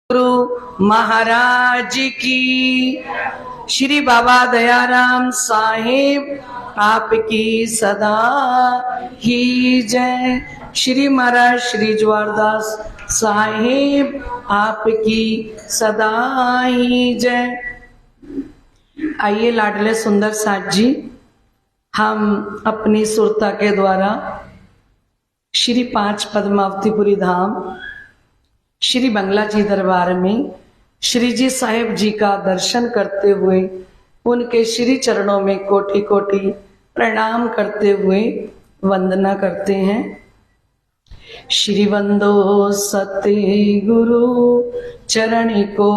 गुरु महाराज की। श्री बाबा दयाराम साहिब आपकी सदा ही जय। श्री महाराज श्री जवारदास साहिब आपकी सदा ही जय। आइए लाडले सुंदर साथ जी, हम अपनी सुरता के द्वारा श्री 5 पद्मावतीपुरी धाम श्री बंगला जी दरबार में श्री जी साहेब जी का दर्शन करते हुए उनके श्री चरणों में कोटि कोटि प्रणाम करते हुए वंदना करते हैं। श्री वंदो सत्य गुरु चरण को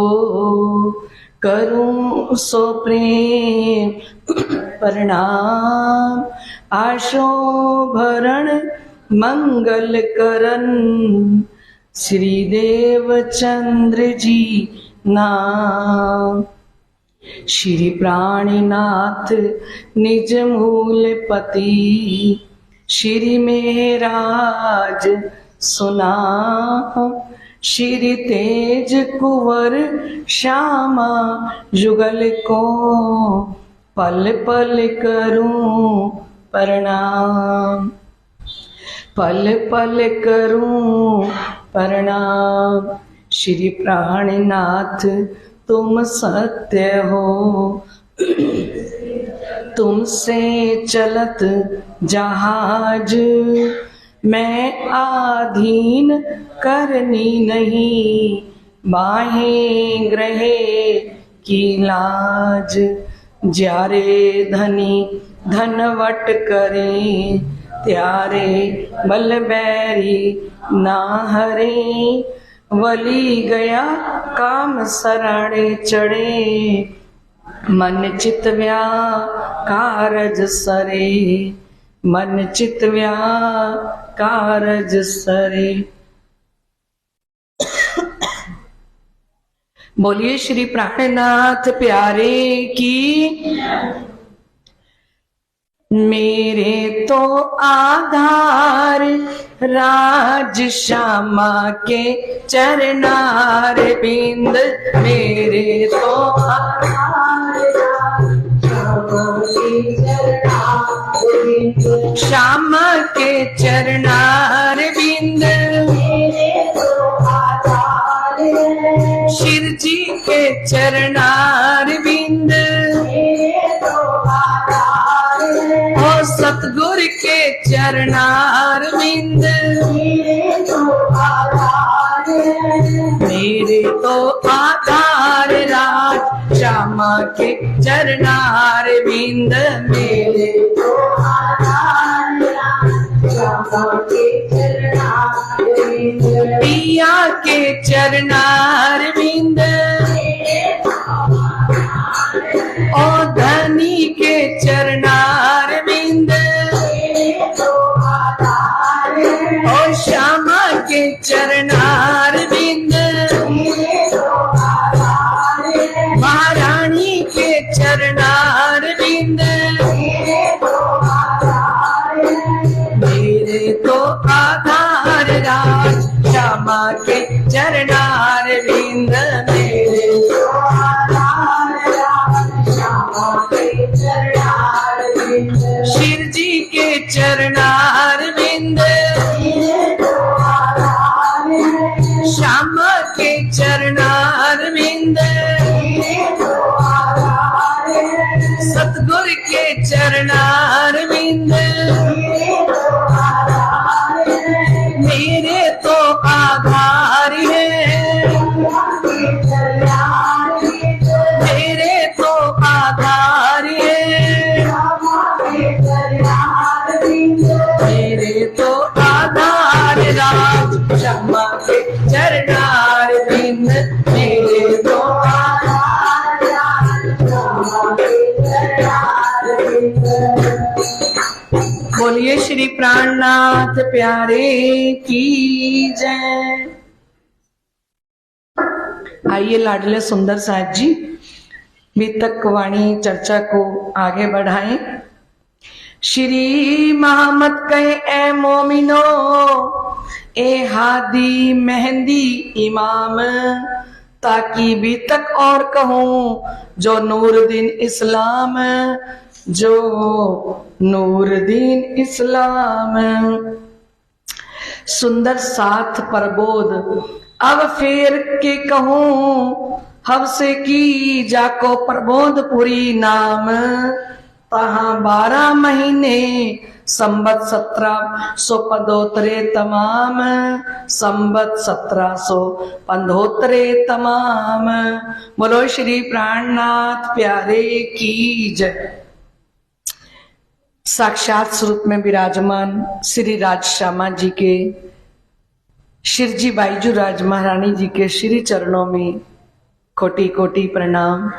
करूं सो प्रेम प्रणाम। आशो भरण मंगल करन श्री देवचंद्र जी नाम। श्री प्राणीनाथ निज मूल पति श्री मेराज सुना। श्री तेज कुंवर श्यामा जुगल को पल पल करूं प्रणाम। पल पल करूं प्रणाम। श्री प्राणनाथ तुम सत्य हो, तुमसे चलत जहाज मैं आधीन करनी नहीं। बाहें ग्रहे की लाज जारे धनी धनवट करे। त्यारे बल बैरी ना हरे वली गया काम सराणे चढ़े। मन चित व्याकारज सरे, मन चित व्याकारज सरे। बोलिए श्री प्राणनाथ प्यारे की। मेरे तो आधार राज श्यामा के चरनार बिंद। मेरे तो आधार श्यामा के चरनार बिंद। शिव जी के चरनार बिंद। ओ सतगुर के चरनार बिंद। मेरे तो आधार राज श्यामा के चरनार बिंद। मेरे तो आधार राज श्यामा के चरनार बिंद। पिया के चरनार बिंद। ओ धनी के चरनार बिंद। ओ श्यामा के चरनार बिंद। महारानी के चरनार बिंद। मेरे तो आधार राज श्यामा के चरनार बिंद। मेरे तो आधार राज श्यामा के चरनार बिंद। शिव जी के चरनार बिंद। श्यामा के चरनार बिंद। सतगुर के चरनार बिंद। मेरे तो आधार है। मेरे तो आधार है। मेरे तो आधार राज श्यामा के चरनार बिंद। मेरे तो आधार राज श्यामा के चरनार बिंद। बोलिए श्री प्राणनाथ प्यारे की जय। आइए लाडले सुंदर साथ जी, वितक वाणी चर्चा को आगे बढ़ाएं। श्री मोहम्मद कहे ए मोमिनो ए हादी मेहंदी इमाम ताकि भी तक और कहूं जो नूरुद्दीन इस्लाम, जो नूरुद्दीन इस्लाम। सुंदर साथ प्रबोध अब फेर के कहूं, हब से की जाको प्रबोध पुरी नाम। तहां 12 महीने संबत 1715 तमाम, संबत 1715 तमाम। बोलो श्री प्राणनाथ प्यारे की जय। साक्षात स्वरूप में विराजमान श्री राजश्यामा जी के, शिरजी बाईजू राज महारानी जी के श्री चरणों में कोटि कोटि प्रणाम।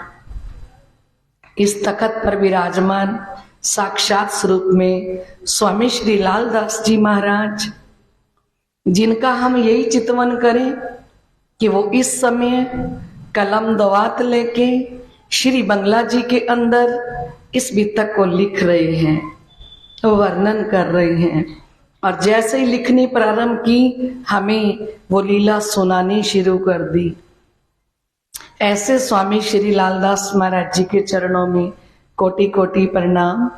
इस तखत पर विराजमान साक्षात स्वरूप में स्वामी श्री लालदास जी महाराज, जिनका हम यही चितवन करें कि वो इस समय कलम दवात लेके श्री बंगला जी के अंदर इस बितक को लिख रहे हैं, वर्णन कर रहे हैं। और जैसे ही लिखनी प्रारंभ की, हमें वो लीला सुनानी शुरू कर दी। ऐसे स्वामी श्री लालदास महाराज जी के चरणों में कोटि कोटि प्रणाम।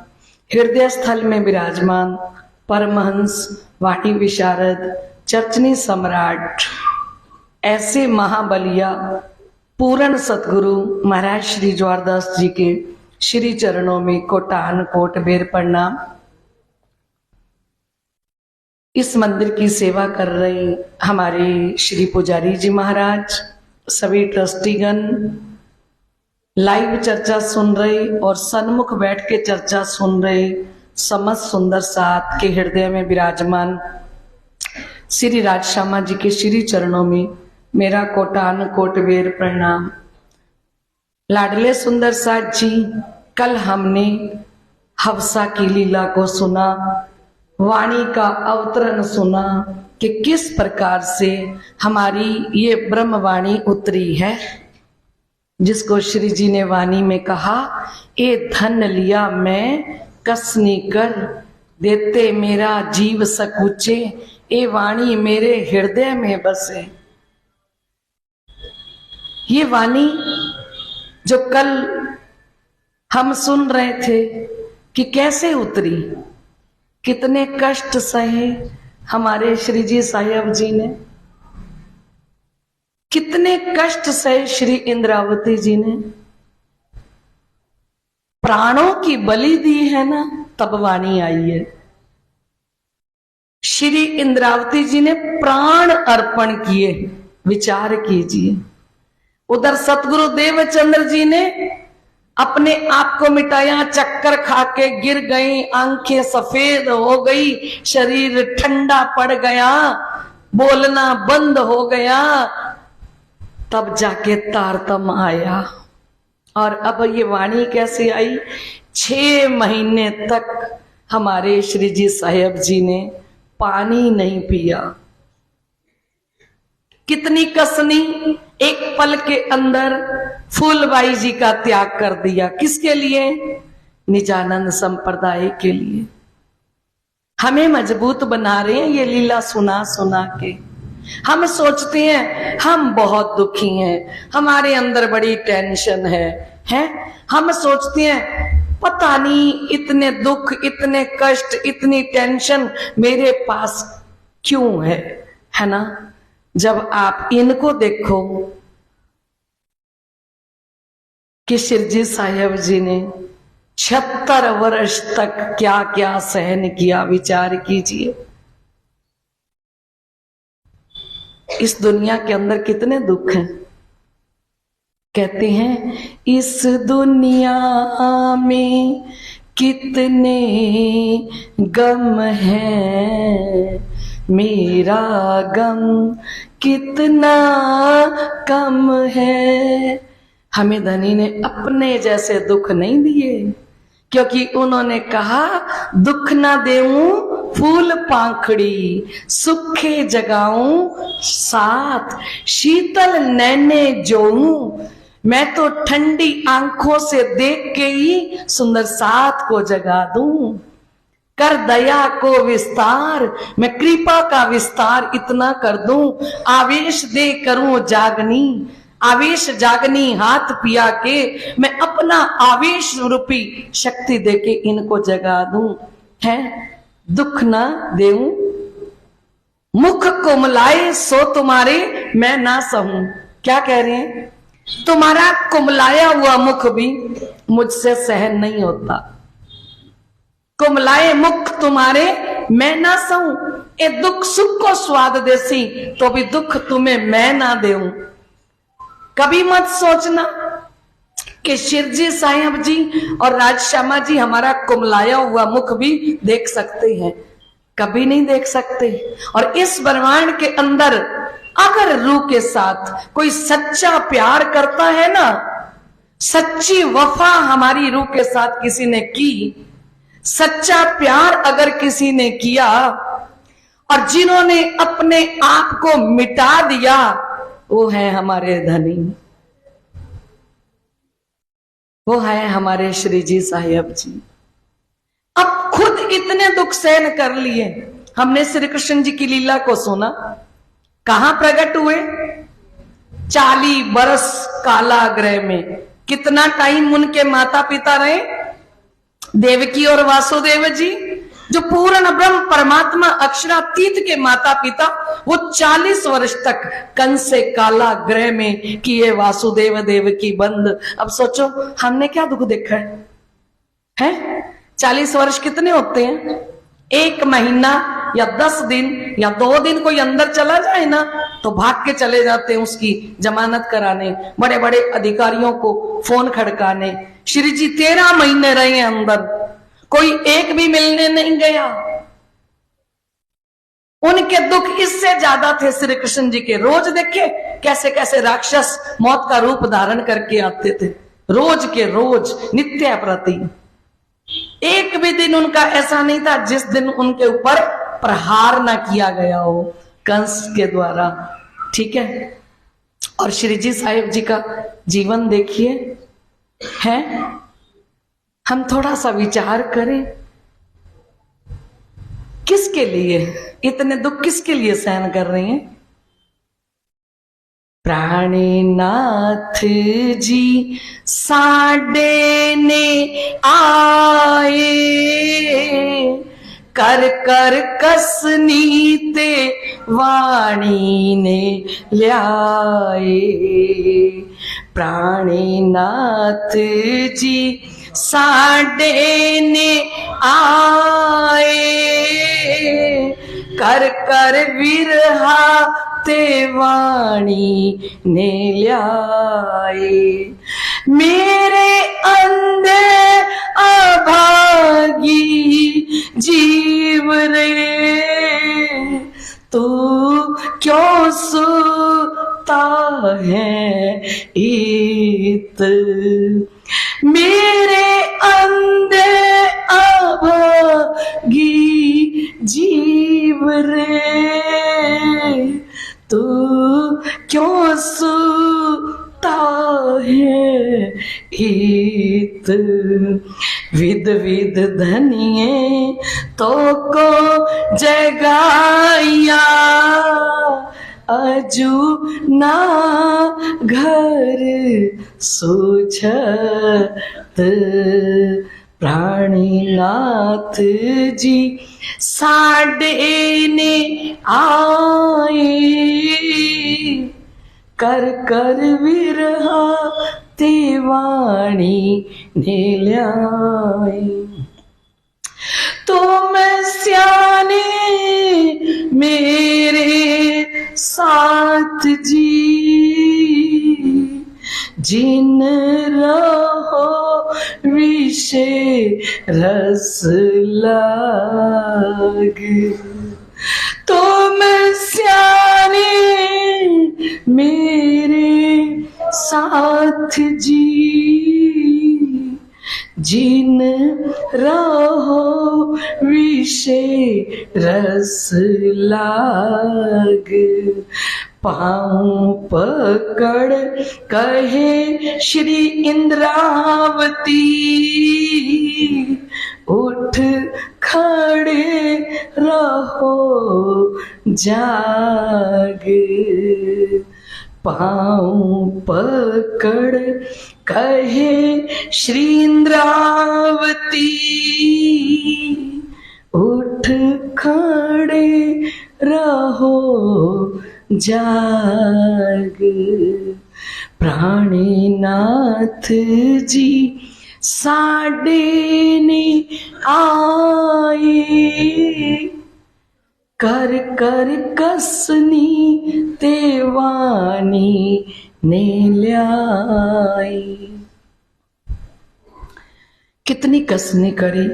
हृदय स्थल में विराजमान परमहंस वाणी विशारद चर्चनी सम्राट, ऐसे महाबलिया पूर्ण सतगुरु महाराज श्री ज्वारदास जी के श्री चरणों में कोटान कोट बेर प्रणाम। इस मंदिर की सेवा कर रहे हमारे श्री पुजारी जी महाराज, सभी ट्रस्टीगण, लाइव चर्चा सुन रहे और सन्मुख बैठ के चर्चा सुन रहे समस्त सुंदर साथ के हृदय में विराजमान श्री राजश्यामा जी के श्री चरणों में मेरा कोटान कोट बेर प्रणाम। लाडले सुंदर साथ जी, कल हमने हवसा की लीला को सुना, वाणी का अवतरण सुना कि किस प्रकार से हमारी ये ब्रह्म वाणी उतरी है, जिसको श्री जी ने वाणी में कहा, ए धन लिया मैं कसनी कर, देते मेरा जीव सकुचे, ए वाणी मेरे हृदय में बसे। ये वाणी जो कल हम सुन रहे थे कि कैसे उतरी, कितने कष्ट सहे हमारे श्री जी साहिब जी ने, कितने कष्ट सहे श्री इंद्रावती जी ने, प्राणों की बलि दी है ना, तब वाणी आई है। श्री इंद्रावती जी ने प्राण अर्पण किए, विचार कीजिए। उधर सतगुरु देवचंद्र जी ने अपने आप को मिटाया, चक्कर खाके गिर गई, आंखें सफेद हो गई, शरीर ठंडा पड़ गया, बोलना बंद हो गया, तब जाके तारतम आया। और अब ये वाणी कैसे आई? 6 महीने तक हमारे श्री जी साहिब जी ने पानी नहीं पिया। कितनी कसनी, एक पल के अंदर फूलबाई जी का त्याग कर दिया। किसके लिए? निजानंद संप्रदाय के लिए। हमें मजबूत बना रहे हैं ये लीला सुना सुना के। हम सोचते हैं हम बहुत दुखी हैं, हमारे अंदर बड़ी टेंशन है? हम सोचते हैं पता नहीं इतने दुख, इतने कष्ट, इतनी टेंशन मेरे पास क्यों है ना? जब आप इनको देखो कि शिरजी साहिब जी ने 76 वर्ष तक क्या क्या सहन किया, विचार कीजिए। इस दुनिया के अंदर कितने दुख हैं। कहते हैं इस दुनिया में कितने गम हैं, मेरा गम कितना कम है। हमें धनी ने अपने जैसे दुख नहीं दिए, क्योंकि उन्होंने कहा दुख ना देऊं फूल पाखड़ी, सुखे जगाऊं साथ, शीतल नैने जोऊं। मैं तो ठंडी आंखों से देख के ही सुंदर साथ को जगा दूं। कर दया को विस्तार, मैं कृपा का विस्तार इतना कर दूं। आवेश दे करूं जागनी, आवेश जागनी हाथ पिया के, मैं अपना आवेश रूपी शक्ति देके इनको जगा दूं। है दुख ना देऊं, मुख कुमलाए सो तुम्हारे मैं ना सहूं। क्या कह रहे हैं? तुम्हारा कुमलाया हुआ मुख भी मुझसे सहन नहीं होता। कुमलाए मुख तुम्हारे मैं ना सहूं, ए दुख सुख को स्वाद देसी तो भी दुख तुम्हें मैं ना देऊं। कभी मत सोचना कि शिरजी साहिब जी और राजश्यामा जी हमारा कुमलाया हुआ मुख भी देख सकते हैं, कभी नहीं देख सकते। और इस ब्रह्मांड के अंदर अगर रूह के साथ कोई सच्चा प्यार करता है ना, सच्ची वफा हमारी रूह के साथ किसी ने की, सच्चा प्यार अगर किसी ने किया और जिन्होंने अपने आप को मिटा दिया, वो है हमारे धनी, वो है हमारे श्री जी साहिब जी। अब खुद इतने दुख सहन कर लिए। हमने श्री कृष्ण जी की लीला को सुना, कहां प्रकट हुए? 40 बरस कालाग्रह में। कितना टाइम उनके माता पिता रहे? देवकी और वासुदेव जी, जो पूर्ण ब्रह्म परमात्मा अक्षरातीत के माता पिता, वो 40 वर्ष तक कंस से कालाग्रह में किए वासुदेव देवकी बंद। अब सोचो हमने क्या दुख देखा है? 40 वर्ष कितने होते हैं? 1 महीना या 10 दिन या 2 दिन कोई अंदर चला जाए ना तो भाग के चले जाते हैं उसकी जमानत कराने, बड़े बड़े अधिकारियों को फोन खड़काने। श्री जी 13 महीने रहे अंदर, कोई एक भी मिलने नहीं गया। उनके दुख इससे ज्यादा थे श्री कृष्ण जी के। रोज देखे कैसे कैसे राक्षस मौत का रूप धारण करके आते थे, रोज के रोज नित्य प्रति। एक भी दिन उनका ऐसा नहीं था जिस दिन उनके ऊपर प्रहार ना किया गया हो कंस के द्वारा। ठीक है। और श्री जी साहिब जी का जीवन देखिए, है हम थोड़ा सा विचार करें, किसके लिए इतने दुख, किसके लिए सहन कर रहे हैं? प्राणीनाथ जी साडे ने आए, कर कर कसनी ते वाणी ने ल्याए। प्राणीनाथ जी साडे ने आए, कर कर विरहा ते वाणी ने ल्याए। मेरे अंधे अभागी जीव रे, तू क्यों सोता है इत। मेरे अंधे अभागी जीव रे, तू क्यों सोता है इत। विद विद धनिये तो को जगाया, अजू ना घर सूझत। प्राणीनाथ जी साडे ने आए, कर कर विरहा ते वाणी ने ल्याए। तुम स्याने मेरे साथ जी, जिन रहो विषय रस लाग। तुम स्याने मेरे साथ जी, जिन रहो विषय रस लाग। पाँव पकड़ कहे श्री इंद्रावती, उठ खड़े रहो जाग। पाँव पकड़ कहे श्री इंद्रावती, उठ खड़े रहो जाग। प्राणनाथ जी साडे ने आए, कर कर कसनी तेवानी ने ल्याई। कितनी कसनी करी,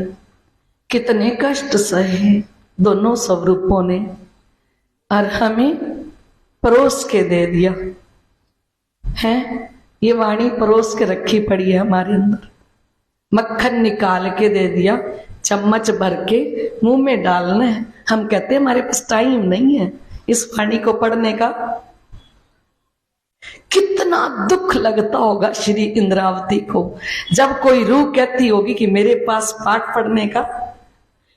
कितने कष्ट सहे दोनों स्वरूपों ने, और हमें परोस के दे दिया है। ये वाणी परोस के रखी पड़ी है हमारे अंदर, मक्खन निकाल के दे दिया, चम्मच भर के मुंह में डालना है। हम कहते हैं हमारे पास टाइम नहीं है इस वाणी को पढ़ने का। कितना दुख लगता होगा श्री इंद्रावती को जब कोई रूह कहती होगी कि मेरे पास पाठ पढ़ने का।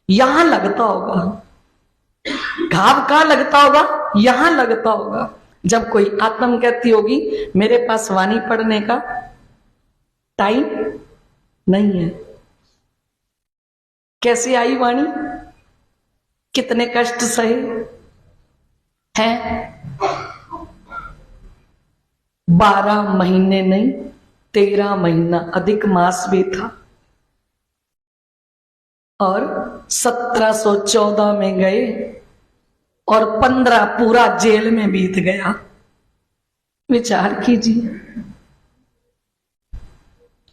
यहां लगता होगा, घाव कहां लगता होगा, यहां लगता होगा जब कोई आत्म कहती होगी मेरे पास वाणी पढ़ने का टाइम नहीं है। कैसे आई वाणी, कितने कष्ट सहे हैं। 12 महीने नहीं 13 महीना अधिक मास भी था, और 1714 में गए और 15 पूरा जेल में बीत गया। विचार कीजिए,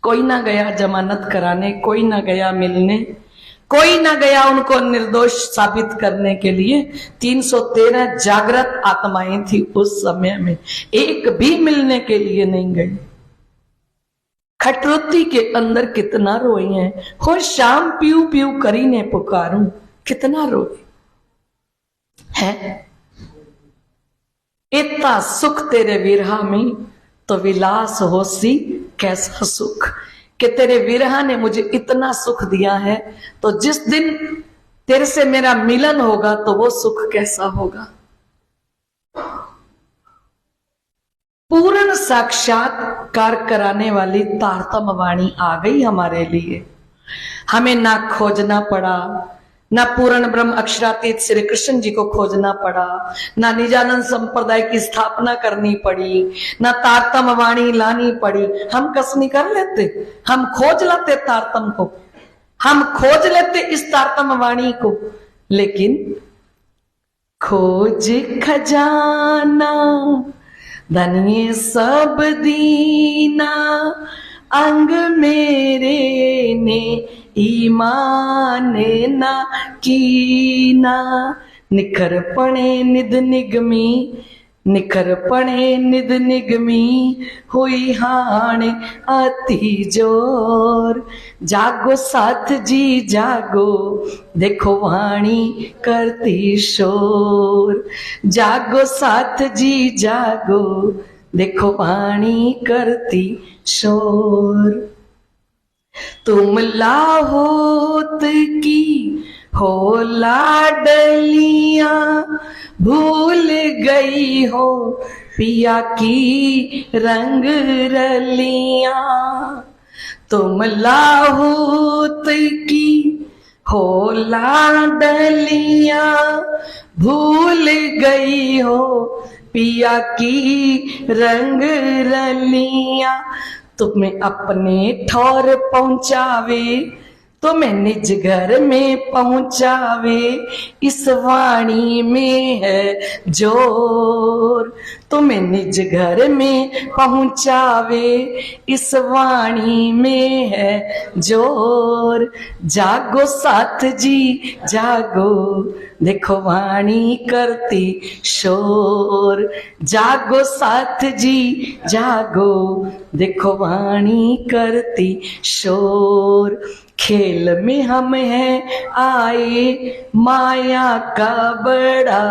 कोई ना गया जमानत कराने, कोई ना गया मिलने, कोई ना गया उनको निर्दोष साबित करने के लिए। 313 जागृत आत्माएं थी उस समय में, एक भी मिलने के लिए नहीं गई। खटरोती के अंदर कितना रोए हैं, हो शाम पीऊ पीऊ करी ने पुकारूं, कितना रोए है। इतना सुख तेरे विरहा में तो विलास होसी कैसा सुख, कि तेरे विरहा ने मुझे इतना सुख दिया है, तो जिस दिन तेरे से मेरा मिलन होगा तो वो सुख कैसा होगा। पूर्ण साक्षात्कार कराने वाली तारतम वाणी आ गई हमारे लिए। हमें ना खोजना पड़ा, ना पूर्ण ब्रह्म अक्षरातीत श्री कृष्ण जी को खोजना पड़ा, ना निजानंद संप्रदाय की स्थापना करनी पड़ी, ना तारतम वाणी लानी पड़ी। हम कसनी कर लेते, हम खोज लेते तारतम को, हम खोज लेते इस तारतम वाणी को। लेकिन खोज खजाना धनिये सब दीना, अंग मेरे ने ईमान ना कीना। निखर पणे निध निगमी, निखर पणे निध निगमी, हुई हाणे अति जोर। जागो साथ जी जागो, देखो वाणी करती शोर। जागो साथ जी जागो, देखो वाणी करती शोर। तुम लाहोत की हो लाडलियां, भूल गई हो पिया की रंग रलियां। तुम लाहोत की हो लाडलियां, भूल गई हो पिया की रंग रलियां। तुम्हें अपने ठौर पहुंचावे, तुम्हें निज घर में पहुंचावे, इस वाणी में है जोर। तुम्हें निज घर में पहुंचावे, इस वाणी में है जोर। जागो साथ जी जागो, देखो वाणी करती शोर। जागो साथ जी जागो, देखो वाणी करती शोर। खेल में हम हैं आए, माया का बड़ा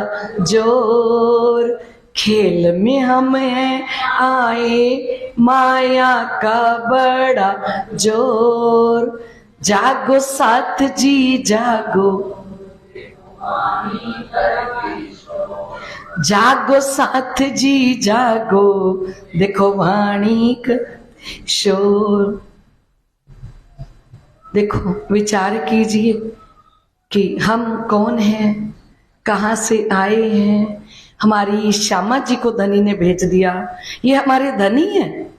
जोर। खेल में हम हैं आए, माया का बड़ा जोर। जागो साथ जी जागो, जागो साथ जी जागो, देखो वाणी का शोर। देखो विचार कीजिए कि हम कौन हैं, कहाँ से आए हैं। हमारी श्यामा जी को धनी ने भेज दिया, ये हमारे धनी हैं।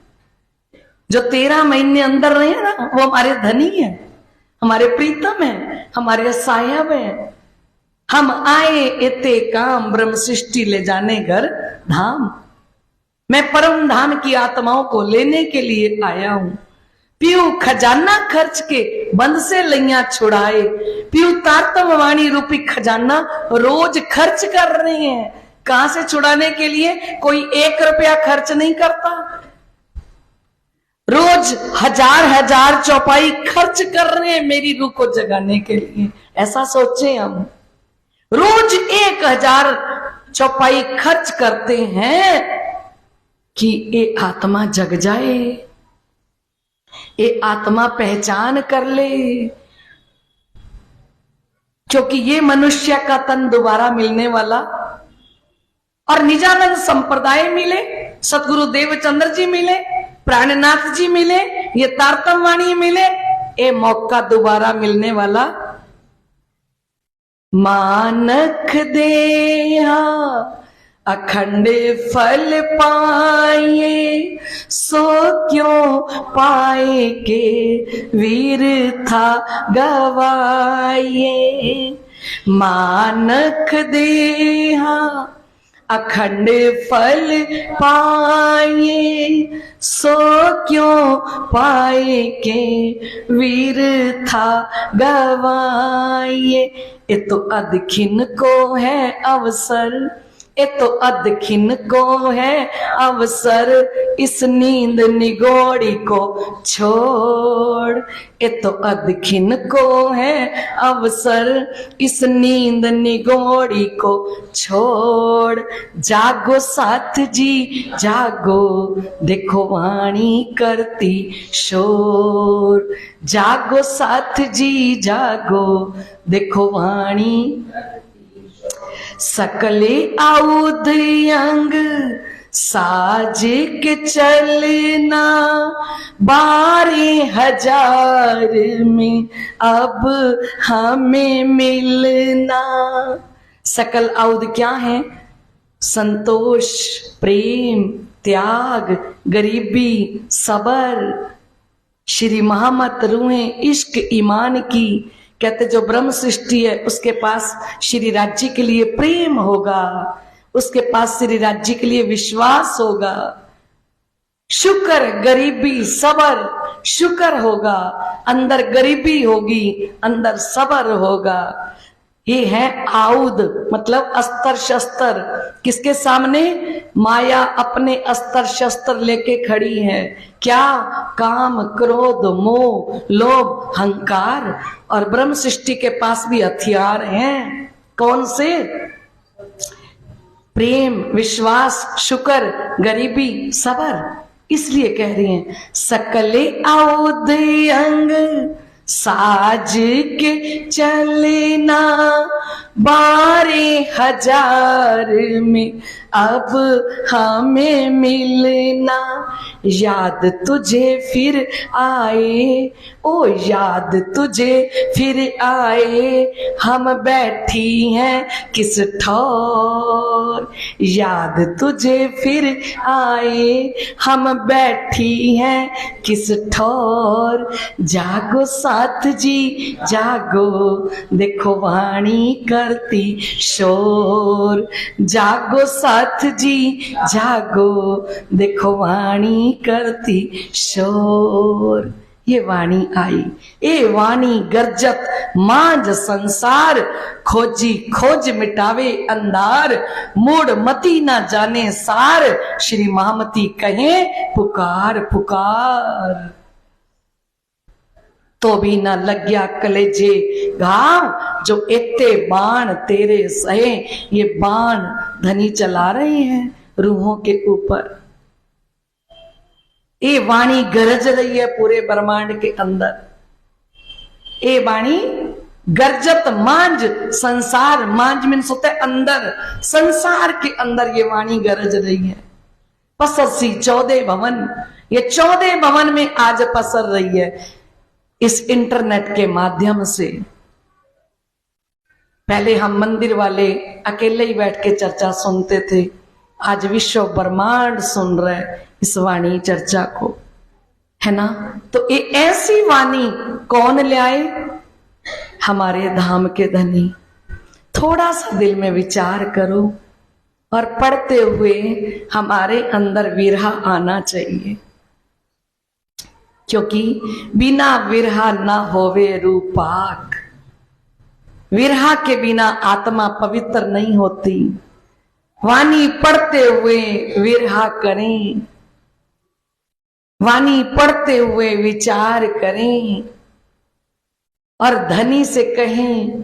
जो 13 महीने अंदर रहे हैं ना, वो हमारे धनी हैं, हमारे प्रीतम हैं, हमारे साहेब हैं। हम आए इते काम ब्रह्म सृष्टि ले जाने घर धाम। मैं परम धाम की आत्माओं को लेने के लिए आया हूं। पीऊ खजाना खर्च के बंद से लैया छुड़ाए, पीऊ तारतम वाणी रूपी खजाना रोज खर्च कर रहे हैं। कहां से छुड़ाने के लिए? कोई 1 रुपया खर्च नहीं करता, रोज हजार चौपाई खर्च कर रहे हैं मेरी रूह को जगाने के लिए। ऐसा सोचे हम, रोज 1000 चौपाई खर्च करते हैं कि ये आत्मा जग जाए, ये आत्मा पहचान कर ले। क्योंकि ये मनुष्य का तन दोबारा मिलने वाला, और निजानंद संप्रदाय मिले, सतगुरु देवचंद्र जी मिले, प्राणनाथ जी मिले, ये तारतम वाणी मिले, ये मौका दोबारा मिलने वाला। मानक देहा अखंड फल पाए, सो क्यों पाए के वीर था गवाए। मानक देहा अखंड फल पाए, सो क्यों पाए के वीर था गवाए। ये तो अदखिन को है अवसर, ये तो अदखिन को है अवसर, इस नींद निगोड़ी को छोड़। ये तो अदखिन को है अवसर, इस नींद निगोड़ी को छोड़। जागो साथ जी जागो, देखो वाणी करती शोर। जागो साथ जी जागो, देखो वाणी सकले आउद अंग साज के चलना, 12,000 में अब हमें मिलना। सकल आउद क्या है? संतोष, प्रेम, त्याग, गरीबी, सबर, श्री महामत रूहें इश्क ईमान की। कहते जो ब्रह्म सृष्टि है उसके पास श्री राज्य के लिए प्रेम होगा, उसके पास श्री राज्य के लिए विश्वास होगा। शुक्र, गरीबी, सबर, शुक्र होगा, अंदर गरीबी होगी, अंदर सबर होगा। ये है आउद, मतलब अस्त्र शस्त्र। किसके सामने? माया अपने अस्त्र शस्त्र लेके खड़ी है। क्या? काम, क्रोध, मोह, लोभ, हंकार। और ब्रह्म सृष्टि के पास भी हथियार हैं। कौन से? प्रेम, विश्वास, शुक्र, गरीबी, सबर। इसलिए कह रही हैं सकले आउद अंग साज के चलना, 12,000 में अब हमें मिलना। याद तुझे फिर आए, ओ याद तुझे फिर आए, हम बैठी हैं किस ठौर। याद तुझे फिर आए, हम बैठी हैं किस ठौर। जागो साथ जी जागो, देखो वाणी करती शोर। जागो साथ जी जागो, देखो वाणी करती शोर। ये वाणी आई, ए वाणी गरजत मांझ संसार, खोजी खोज मिटावे अंधार, मूड मती ना जाने सार, श्री महामती कहे पुकार पुकार। तो भी ना लग गया कलेजे घाव, जो इतने बाण तेरे सहे। ये बाण धनी चला रहे हैं रूहों के ऊपर। ये वाणी गरज रही है पूरे ब्रह्मांड के अंदर। ये वाणी गर्जत मांझ संसार, मांझ मीन्स होता है अंदर, संसार के अंदर ये वाणी गरज रही है। पसरसी 14 भवन, ये 14 भवन में आज पसर रही है इस इंटरनेट के माध्यम से। पहले हम मंदिर वाले अकेले ही बैठ के चर्चा सुनते थे, आज विश्व ब्रह्मांड सुन रहे इस वाणी चर्चा को, है ना। तो ये ऐसी वाणी कौन ले आए? हमारे धाम के धनी। थोड़ा सा दिल में विचार करो और पढ़ते हुए हमारे अंदर विरहा आना चाहिए, क्योंकि बिना विरहा ना होवे रूपाक। विरहा के बिना आत्मा पवित्र नहीं होती। वाणी पढ़ते हुए विरहा करें, वाणी पढ़ते हुए विचार करें और धनी से कहें,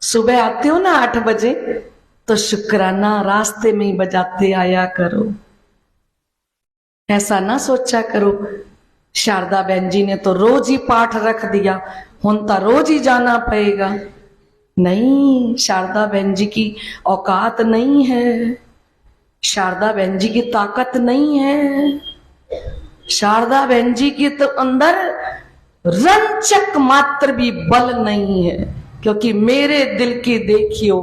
सुबह आते हो ना 8 बजे, तो शुक्राना रास्ते में ही बजाते आया करो। ऐसा ना सोचा करो शारदा बहन जी ने तो रोज ही पाठ रख दिया, होता रोज ही जाना पड़ेगा। नहीं, शारदा बहन जी की औकात नहीं है, शारदा बहन जी की ताकत नहीं है, शारदा बहन जी के तो अंदर रंचक मात्र भी बल नहीं है। क्योंकि मेरे दिल की देखियो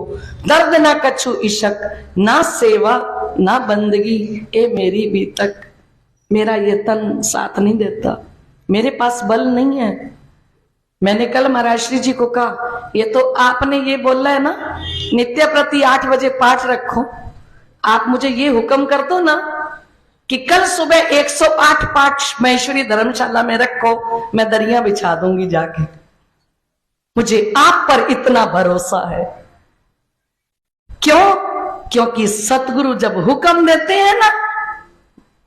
दर्द ना कछु इशक, ना सेवा ना बंदगी ए मेरी भी तक। मेरा ये तन साथ नहीं देता, मेरे पास बल नहीं है। मैंने कल महाराज श्री जी को कहा, ये तो आपने ये बोला है ना नित्य प्रति 8 बजे पाठ रखो, आप मुझे ये हुक्म कर दो ना कि कल सुबह 108 पाठ महेश्वरी धर्मशाला में रखो, मैं दरिया बिछा दूंगी जाके। मुझे आप पर इतना भरोसा है। क्यों? क्योंकि सतगुरु जब हुक्म देते हैं ना,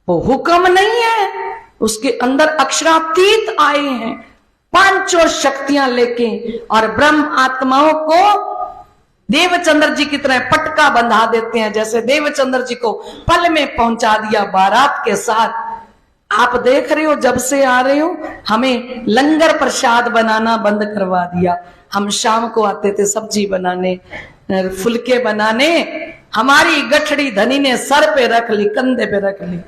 वो हुक्म नहीं है, उसके अंदर अक्षरातीत आए हैं 5 शक्तियां लेके, और ब्रह्म आत्माओं को देवचंद्र जी की तरह पटका बंधा देते हैं। जैसे देवचंद्र जी को पल में पहुंचा दिया बारात के साथ। आप देख रहे हो, जब से आ रहे हो हमें लंगर प्रसाद बनाना बंद करवा दिया। हम शाम को आते थे सब्जी बनाने, फुलके बनाने, हमारी गठड़ी धनी ने सर पे रख ली, कंधे पे रख ली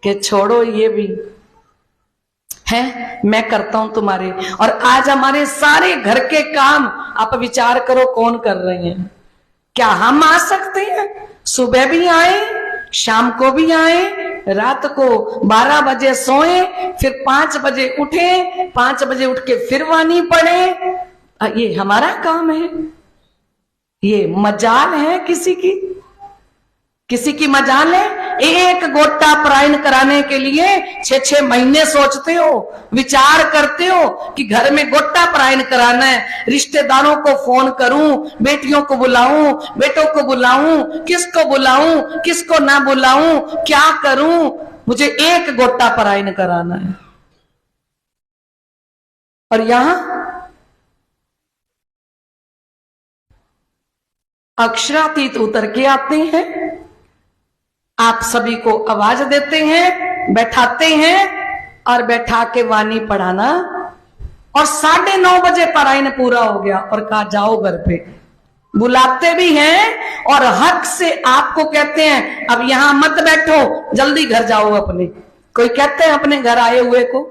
कि छोड़ो ये भी है, मैं करता हूं तुम्हारे। और आज हमारे सारे घर के काम आप विचार करो कौन कर रहे हैं। क्या हम आ सकते हैं? सुबह भी आए, शाम को भी आए, रात को 12 बजे सोए, फिर 5 बजे उठे, 5 बजे उठ के फिर वाणी पढ़े। ये हमारा काम है? ये मजाल है किसी की? किसी की मजाल है? एक गोटा प्रायण कराने के लिए 6-6 महीने सोचते हो, विचार करते हो कि घर में गोटा प्रायण कराना है, रिश्तेदारों को फोन करूं, बेटियों को बुलाऊं, बेटों को बुलाऊं, किसको बुलाऊं, किसको ना बुलाऊं, क्या करूं, मुझे एक गोटा प्रायण कराना है। और यहां अक्षरातीत उतर के आते हैं, आप सभी को आवाज देते हैं, बैठाते हैं और बैठा के वाणी पढ़ाना, और 9:30 बजे पारायण पूरा हो गया और कहा जाओ घर पे। बुलाते भी हैं और हक से आपको कहते हैं अब यहां मत बैठो, जल्दी घर जाओ अपने। कोई कहते हैं अपने घर आए हुए को,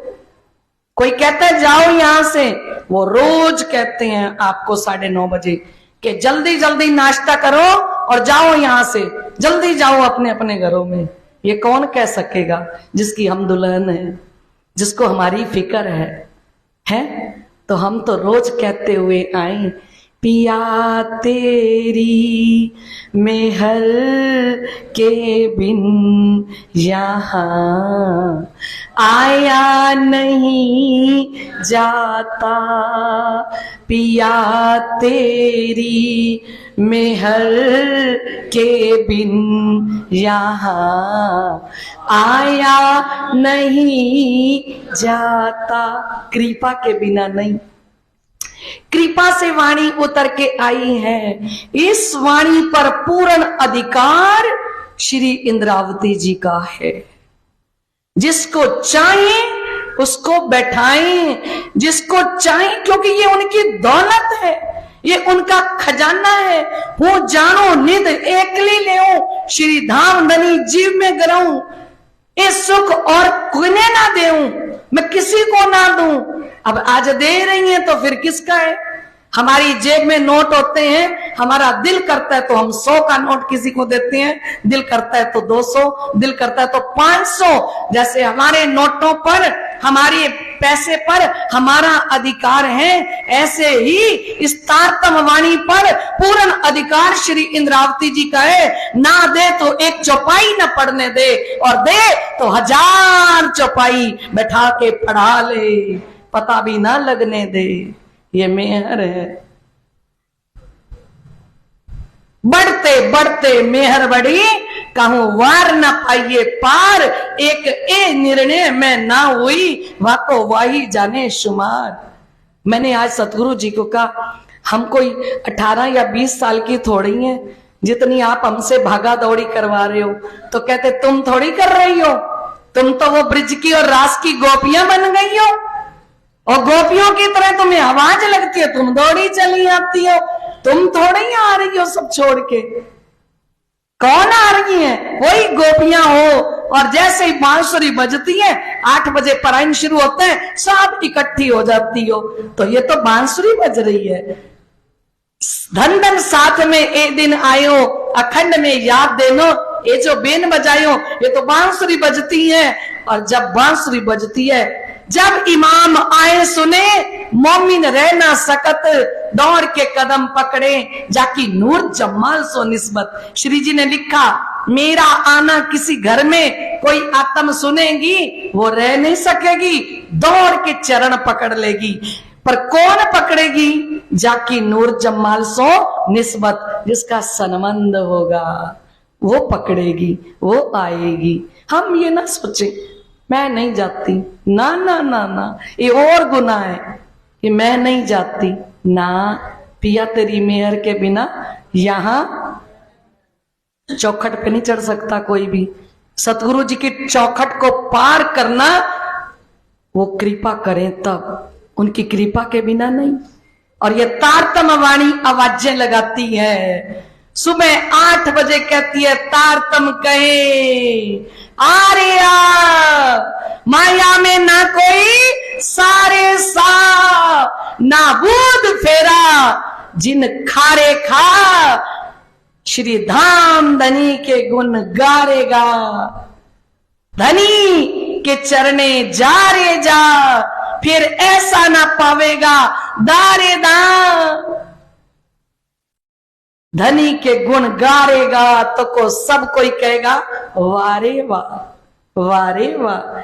कोई कहता है जाओ यहां से। वो रोज कहते हैं आपको 9:30 बजे कि जल्दी जल्दी नाश्ता करो और जाओ यहां से, जल्दी जाओ अपने अपने घरों में। ये कौन कह सकेगा जिसकी हम दुल्हन है, जिसको हमारी फिक्र है? तो हम तो रोज कहते हुए आए, पिया तेरी मेहर के बिन यहाँ आया नहीं जाता, पिया तेरी मेहर के बिन यहाँ आया नहीं जाता। कृपा के बिना नहीं, कृपा से वाणी उतर के आई है। इस वाणी पर पूर्ण अधिकार श्री इंद्रावती जी का है। जिसको चाहे उसको बैठाएं, जिसको चाहे, क्योंकि ये उनकी दौलत है। ये उनका खजाना है। वो जानो निध एकली लेऊं, श्री धाम धनी जीव में गराऊं, ये सुख और कुने ना देऊं, मैं किसी को ना दूं। अब आज दे रही हैं तो फिर किसका है? हमारी जेब में नोट होते हैं, हमारा दिल करता है तो हम 100 का नोट किसी को देते हैं, दिल करता है तो 200, दिल करता है तो 500। जैसे हमारे नोटों पर, हमारे पैसे पर हमारा अधिकार है, ऐसे ही इस तारतम वाणी पर पूर्ण अधिकार श्री इंद्रावती जी का है। ना दे तो एक चौपाई न पढ़ने दे, और दे तो 1000 चौपाई बैठा के पढ़ा ले, पता भी ना लगने दे। ये मेहर है। बढ़ते बढ़ते मेहर बड़ी, कहूं वार न पाइए पार, एक ए निर्णय में ना हुई, वह को वाही जाने शुमार। मैंने आज सतगुरु जी को कहा, हम कोई 18 या 20 साल की थोड़ी हैं, जितनी आप हमसे भागा दौड़ी करवा रहे हो। तो कहते तुम थोड़ी कर रही हो, तुम तो वो ब्रिज की और रास की गोपियां बन गई हो, और गोपियों की तरह तुम्हें आवाज लगती है, तुम दौड़ी चली आती हो। तुम थोड़ी आ रही हो सब छोड़ के। कौन आ रही है? वही गोपियां हो। और जैसे ही बांसुरी बजती है, 8 बजे परायण शुरू होते हैं, सब इकट्ठी हो जाती हो। तो ये तो बांसुरी बज रही है। धन धन साथ में एक दिन आयो, अखंड में याद देनो, ये जो बेन बजायो ये तो बांसुरी बजती है। और जब बांसुरी बजती है, जब इमाम आए सुने, मोमिन रह ना सकत, दौड़ के कदम पकड़े, जाकी नूर जमाल सो निस्बत। श्री जी ने लिखा, मेरा आना किसी घर में कोई आत्म सुनेगी, वो रह नहीं सकेगी, दौड़ के चरण पकड़ लेगी। पर कौन पकड़ेगी? जाकी नूर जमाल सो निस्बत, जिसका संबंध होगा वो पकड़ेगी, वो आएगी। हम ये ना सोचे मैं नहीं जाती, ना ना ना ना, ये और गुनाह है कि मैं नहीं जाती ना। पिया तेरी मेहर के बिना यहां चौखट पे नहीं चढ़ सकता कोई भी। सतगुरु जी की चौखट को पार करना, वो कृपा करें तब, उनकी कृपा के बिना नहीं। और ये तारतम वाणी आवाजें लगाती है। सुबह 8 बजे कहती है, तारतम कहे आर्या, माया में ना कोई सारे सा, ना बूद फेरा जिन खारे खा, श्री धाम धनी के गुण गारेगा। धनी के चरणे जा रे जा, फिर ऐसा ना पावेगा दारे दा। धनी के गुण गारेगा तो को सब कोई कहेगा वारे वाह, वारे वाह।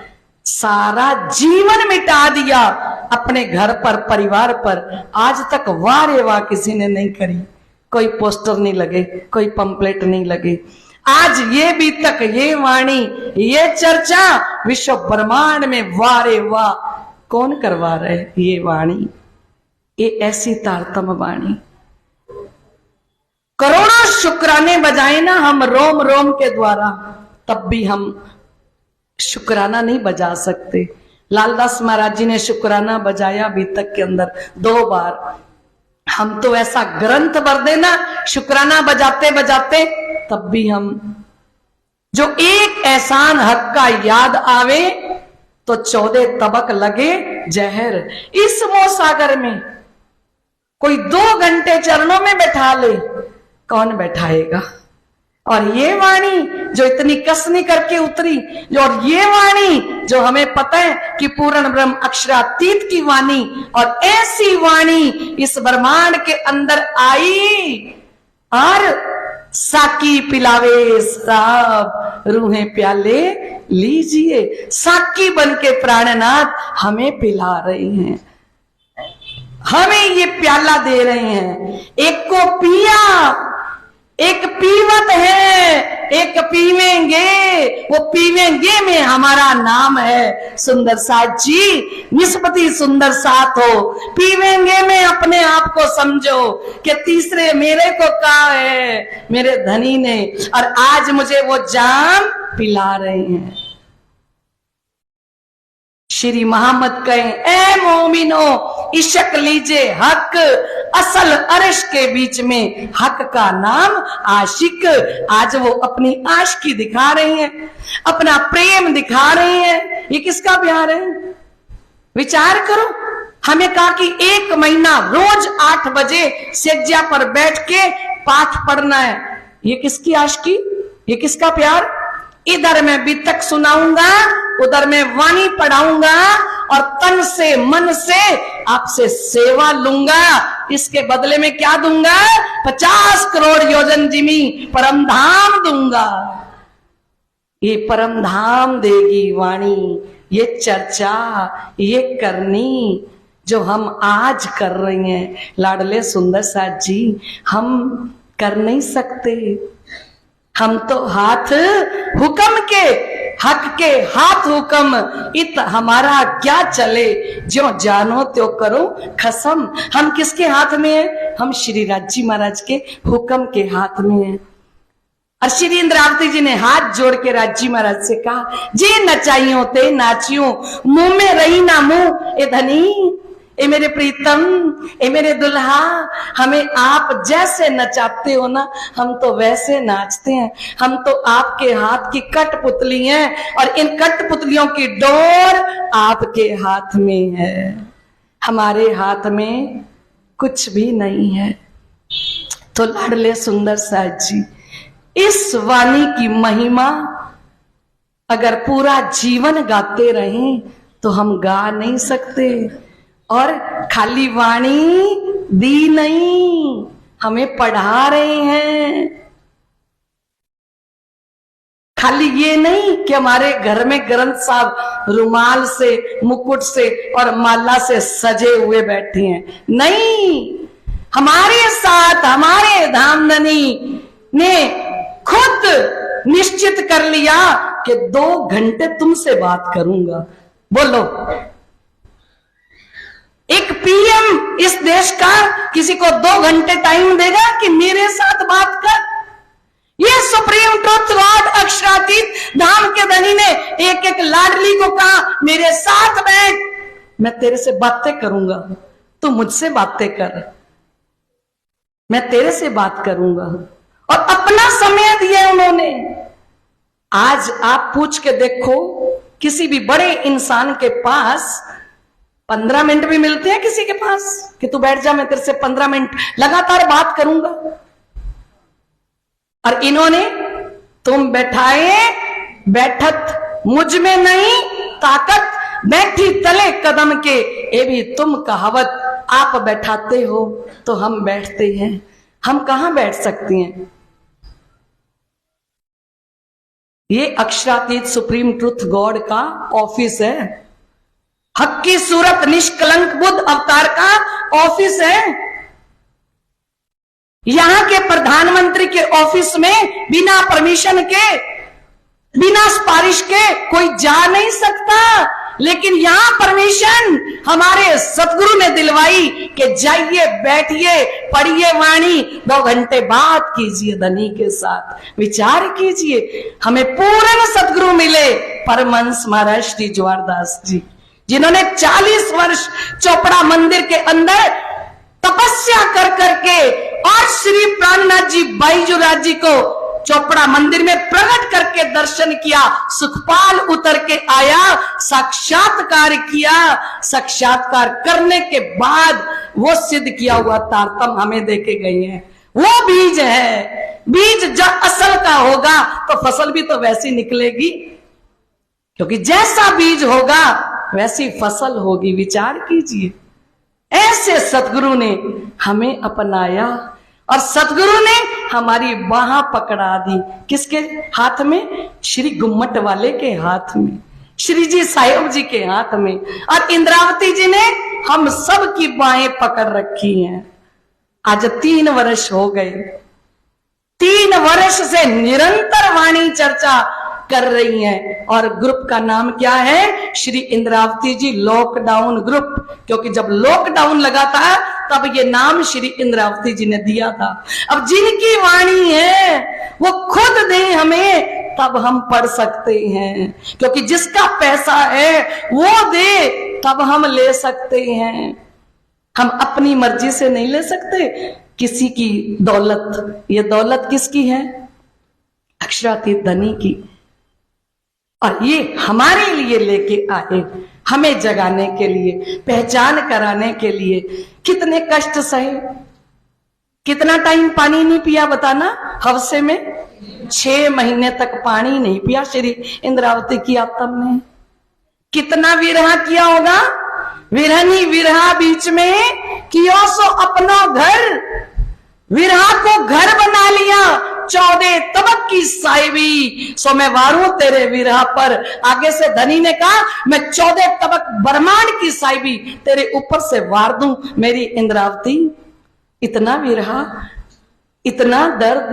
सारा जीवन मिटा दिया अपने घर पर, परिवार पर, आज तक वारे वाह किसी ने नहीं करी। कोई पोस्टर नहीं लगे, कोई पंपलेट नहीं लगे। आज ये भी तक ये वाणी, ये चर्चा विश्व ब्रह्मांड में वारे वाह कौन करवा रहे? ये वाणी, ये ऐसी तारतम वाणी। करोड़ों शुक्राने बजाए ना हम रोम रोम के द्वारा, तब भी हम शुक्राना नहीं बजा सकते। लालदास महाराज जी ने शुक्राना बजाया अभी तक के अंदर 2 बार। हम तो ऐसा ग्रंथ भर देना शुक्राना बजाते बजाते, तब भी हम, जो एक एहसान हक का याद आवे तो 14 तबक लगे जहर। इस मोह सागर में कोई 2 घंटे चरणों में बैठा ले, कौन बैठाएगा? और ये वाणी जो इतनी कसनी करके उतरी, और ये वाणी जो हमें पता है कि पूर्ण ब्रह्म अक्षरातीत की वाणी, और ऐसी वाणी इस ब्रह्मांड के अंदर आई और साकी पिलावे शराब, रूहें प्याले लीजिए। साकी बन के प्राणनाथ हमें पिला रही हैं, हमें ये प्याला दे रहे हैं। एक को पिया, एक पीवत है, एक पीवेंगे, वो पीवेंगे में हमारा नाम है। सुंदर साथ जी, निस्पति सुंदर साथ हो, पीवेंगे में अपने आप को समझो कि तीसरे मेरे को कहा है मेरे धनी ने, और आज मुझे वो जाम पिला रहे हैं। श्री मोहम्मद कहें, ए मोमिनो इश्क लीजिए हक, असल अर्श के बीच में हक का नाम आशिक। आज वो अपनी आशिकी दिखा रही हैं, अपना प्रेम दिखा रही हैं। ये किसका प्यार है? विचार करो। हमें कहा कि 1 महीना रोज 8 बजे सेज्जा पर बैठ के पाठ पढ़ना है। ये किसकी आशिकी? ये किसका प्यार? इधर मैं बीतक सुनाऊंगा, उधर मैं वाणी पढ़ाऊंगा और तन से मन से आपसे सेवा लूंगा। इसके बदले में क्या दूंगा? 50 करोड़ योजन जिमी परम धाम दूंगा। ये परम धाम देगी वाणी, ये चर्चा, ये करनी जो हम आज कर रही हैं। लाडले सुंदर साथ जी, हम कर नहीं सकते। हम तो हाथ हुक्म के, हक के हाथ हुक्म, इत हमारा क्या चले, जो जानो त्यो करो कसम। हम किसके हाथ में है? हम श्री राजी महाराज के हुक्म के हाथ में है। और श्री इंद्रावती जी ने हाथ जोड़ के राजी महाराज से कहा, जे नचाइयो ते नाचियो, मुंह में रही ना मुंह ए धनी, ए मेरे प्रीतम, ए मेरे दुल्हा, हमें आप जैसे नचाते हो ना, हम तो वैसे नाचते हैं। हम तो आपके हाथ की कठपुतली हैं और इन कठपुतलियों की डोर आपके हाथ में है, हमारे हाथ में कुछ भी नहीं है। तो लाडले सुंदर साथ जी, इस वाणी की महिमा अगर पूरा जीवन गाते रहें तो हम गा नहीं सकते। और खाली वाणी दी नहीं, हमें पढ़ा रहे हैं। खाली ये नहीं कि हमारे घर में ग्रंथ साहब रुमाल से, मुकुट से और माला से सजे हुए बैठे हैं। नहीं, हमारे साथ हमारे धामधनी ने खुद निश्चित कर लिया कि 2 घंटे तुमसे बात करूंगा। बोलो, एक पीएम इस देश का किसी को 2 घंटे टाइम देगा कि मेरे साथ बात कर? ये सुप्रीम ट्रुथ गॉड अक्षरातीत धाम के धनी ने एक एक लाडली को कहा, मेरे साथ बैठ, मैं तेरे से बातें करूंगा, तू मुझसे बातें कर, मैं तेरे से बात करूंगा। और अपना समय दिया उन्होंने। आज आप पूछ के देखो, किसी भी बड़े इंसान के पास 15 मिनट भी मिलते हैं किसी के पास कि तू बैठ जा, मैं तेरे से 15 मिनट लगातार बात करूंगा। और इन्होंने तुम बैठाए बैठत मुझ में नहीं ताकत, बैठी तले कदम के ये भी तुम कहावत। आप बैठाते हो तो हम बैठते हैं, हम कहां बैठ सकते हैं? ये अक्षरातीत सुप्रीम ट्रुथ गॉड का ऑफिस है, हक की सूरत निष्कलंक बुद्ध अवतार का ऑफिस है। यहां के प्रधानमंत्री के ऑफिस में बिना परमिशन के, बिना सिफारिश के कोई जा नहीं सकता, लेकिन यहां परमिशन हमारे सतगुरु ने दिलवाई कि जाइए, बैठिए, पढ़िए वाणी, 2 घंटे बात कीजिए धनी के साथ, विचार कीजिए। हमें पूर्ण सतगुरु मिले परमहंस महाराज श्री ज्वारदास जी, जिन्होंने 40 वर्ष चोपड़ा मंदिर के अंदर तपस्या कर करके और श्री प्राणनाथ जी बाईजूराज जी को चोपड़ा मंदिर में प्रकट करके दर्शन किया, सुखपाल उतर के आया, साक्षात्कार किया। साक्षात्कार करने के बाद वो सिद्ध किया हुआ तारतम हमें देके गए हैं। वो बीज है, बीज जब असल का होगा तो फसल भी तो वैसी निकलेगी, क्योंकि जैसा बीज होगा वैसी फसल होगी। विचार कीजिए, ऐसे सतगुरु ने हमें अपनाया और सतगुरु ने हमारी बाह पकड़ा दी। किसके हाथ में? श्री गुम्मट वाले के हाथ में, श्री जी साहिब जी के हाथ में। और इंद्रावती जी ने हम सब की बाहें पकड़ रखी हैं। आज 3 वर्ष हो गए, 3 वर्ष से निरंतर वाणी चर्चा कर रही हैं। और ग्रुप का नाम क्या है? श्री इंद्रावती जी लॉकडाउन ग्रुप। क्योंकि जब लॉकडाउन लगा था तब ये नाम श्री इंद्रावती जी ने दिया था। अब जिनकी वाणी है वो खुद दे हमें, तब हम पढ़ सकते हैं। क्योंकि जिसका पैसा है वो दे, तब हम ले सकते हैं। हम अपनी मर्जी से नहीं ले सकते किसी की दौलत। ये दौलत किसकी है? अक्षरातीत धनी की। और ये हमारे लिए लेके आए, हमें जगाने के लिए, पहचान कराने के लिए। कितने कष्ट सहे, कितना टाइम पानी नहीं पिया बताना हवसे में? 6 महीने तक पानी नहीं पिया श्री इंद्रावती की आत्मा ने। कितना विरह किया होगा? विरहनी विरहा बीच में कियो सो अपना घर, विरहा को घर बना लिया। 14 तबक की साहिबी सो मैं वारू तेरे विरहा पर। आगे से धनी ने कहा मैं 14 तबक ब्रह्मांड की साहिबी तेरे ऊपर से वार दूं मेरी इंद्रावती। इतना विरहा, इतना दर्द।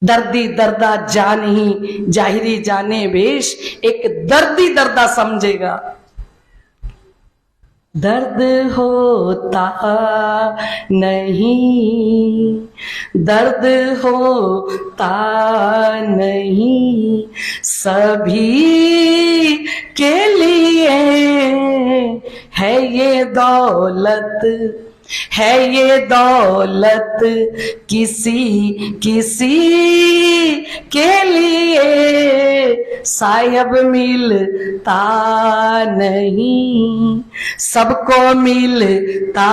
दर्दी दर्दा जान ही जाहिरी जाने वेश। एक दर्दी दर्दा समझेगा। दर्द होता नहीं, दर्द होता नहीं, सभी के लिए है ये दौलत, है ये दौलत किसी किसी के लिए साहिब मिलता नहीं, सबको मिलता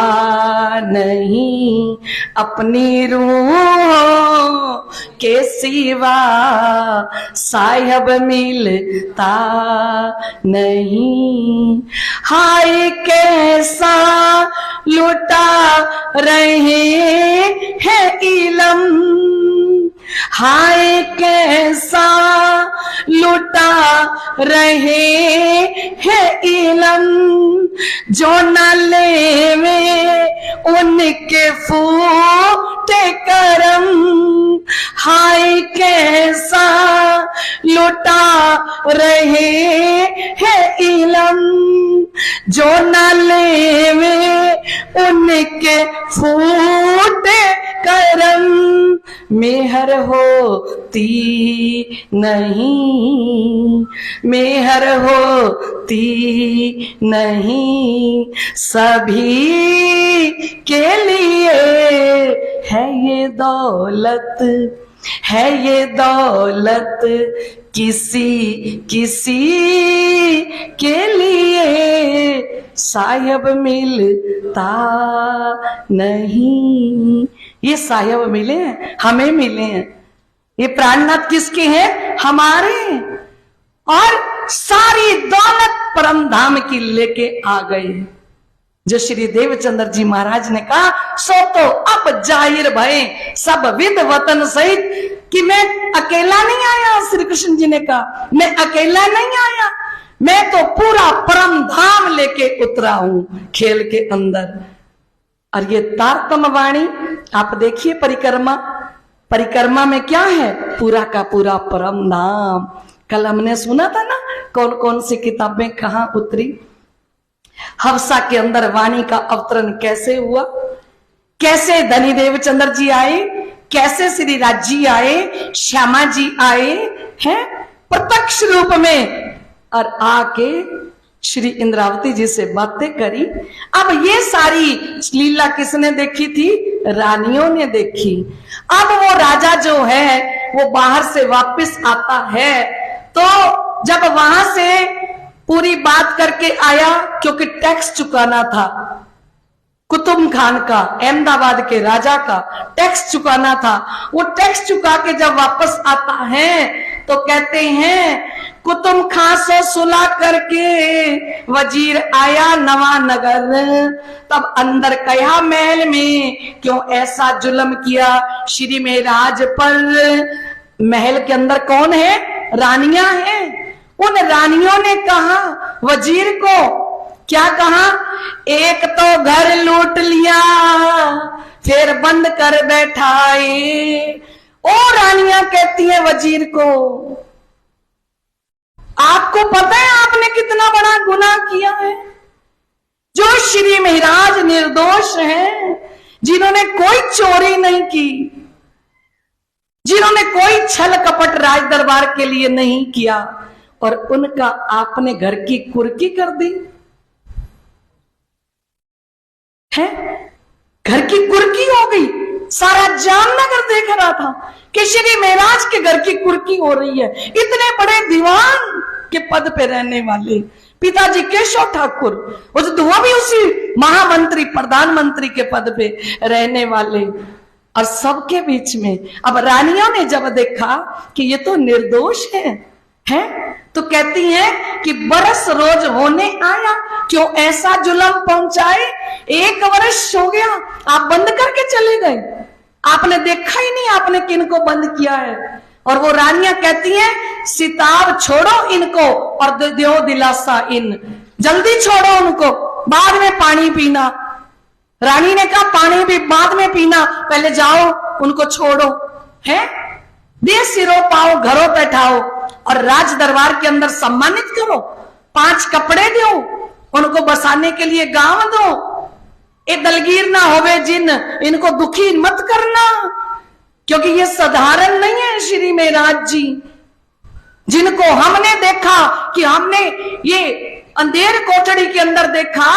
नहीं, अपनी रूह के सिवा साहिब मिलता नहीं। हाय कैसा लुटा रहे हैं इलम, हाय कैसा लुटा रहे हैं इलम, जो न लेवे उनके फूटे करम। हाय कैसा लुटा रहे हैं इलम, जो न लेवे उनके फूटे करम। मेहर होती नहीं, मेहर होती नहीं, सभी के लिए है ये दौलत, है ये दौलत किसी किसी के लिए साहिब मिलता नहीं। ये साहिब मिले हैं, हमें मिले हैं। ये प्राणनाथ किसके हैं? हमारे। और सारी दौलत परम धाम की लेके आ गए। जो श्री देवचंद्र जी महाराज ने कहा सो तो अब जाहिर भय सब विद वतन सहित, कि मैं अकेला नहीं आया। श्री कृष्ण जी ने कहा मैं अकेला नहीं आया, मैं तो पूरा परम धाम लेके उतरा हूं खेल के अंदर। और ये तारतम वाणी आप देखिए, परिक्रमा, परिक्रमा में क्या है? पूरा का पूरा परम धाम। कल हमने सुना था ना कौन कौन सी किताबें कहां उतरी। हवसा के अंदर वाणी का अवतरण कैसे हुआ, कैसे धनी देवचंद्र जी आए, कैसे श्री राज जी आए, श्यामा जी आए हैं प्रत्यक्ष रूप में, और आके श्री इंद्रावती जी से बातें करी। अब ये सारी लीला किसने देखी थी? रानियों ने देखी। अब वो राजा जो है वो बाहर से वापस आता है, तो जब वहां से पूरी बात करके आया, क्योंकि टैक्स चुकाना था कुतुब खान का, अहमदाबाद के राजा का टैक्स चुकाना था। वो टैक्स चुका के जब वापस आता है तो कहते हैं कुतुब खां से सुलह करके वजीर आया नवा नगर। तब अंदर कहा महल में क्यों ऐसा जुल्म किया श्री मेराज पर। महल के अंदर कौन है? रानियां हैं। उन रानियों ने कहा वजीर को, क्या कहा? एक तो घर लूट लिया फिर बंद कर बैठाए। ओ रानियां कहती हैं वजीर को आपको पता है आपने कितना बड़ा गुनाह किया है? जो श्री महाराज निर्दोष हैं, जिन्होंने कोई चोरी नहीं की, जिन्होंने कोई छल कपट राज दरबार के लिए नहीं किया, और उनका आपने घर की कुर्की कर दी है। घर की कुर्की हो गई। सारा जामनगर देख रहा था कि श्री महाराज के घर की कुर्की हो रही है। इतने बड़े दीवान के पद पे रहने वाले पिताजी केशव ठाकुर, वो भी उसी महामंत्री प्रधानमंत्री के पद पे रहने वाले, और सबके बीच में अब रानियों ने जब देखा कि ये तो निर्दोष है, तो कहती हैं कि बरस रोज होने आया, क्यों ऐसा जुल्म पहुंचाए? 1 वर्ष हो गया, आप बंद करके चले गए, आपने देखा ही नहीं आपने किनको बंद किया है। और वो रानियां कहती हैं सिताब छोड़ो इनको और दो दिलासा इन, जल्दी छोड़ो उनको, बाद में पानी पीना। रानी ने कहा पानी भी बाद में पीना, पहले जाओ उनको छोड़ो, है दे सिरो पाओ, घरों बैठाओ और राज दरबार के अंदर सम्मानित करो, 5 कपड़े दो, उनको बसाने के लिए गांव दो, ये दलगीर ना होवे जिन, इनको दुखी मत करना, क्योंकि ये साधारण नहीं है श्री महाराज जी, जिनको हमने देखा कि हमने ये अंधेर कोठड़ी के अंदर देखा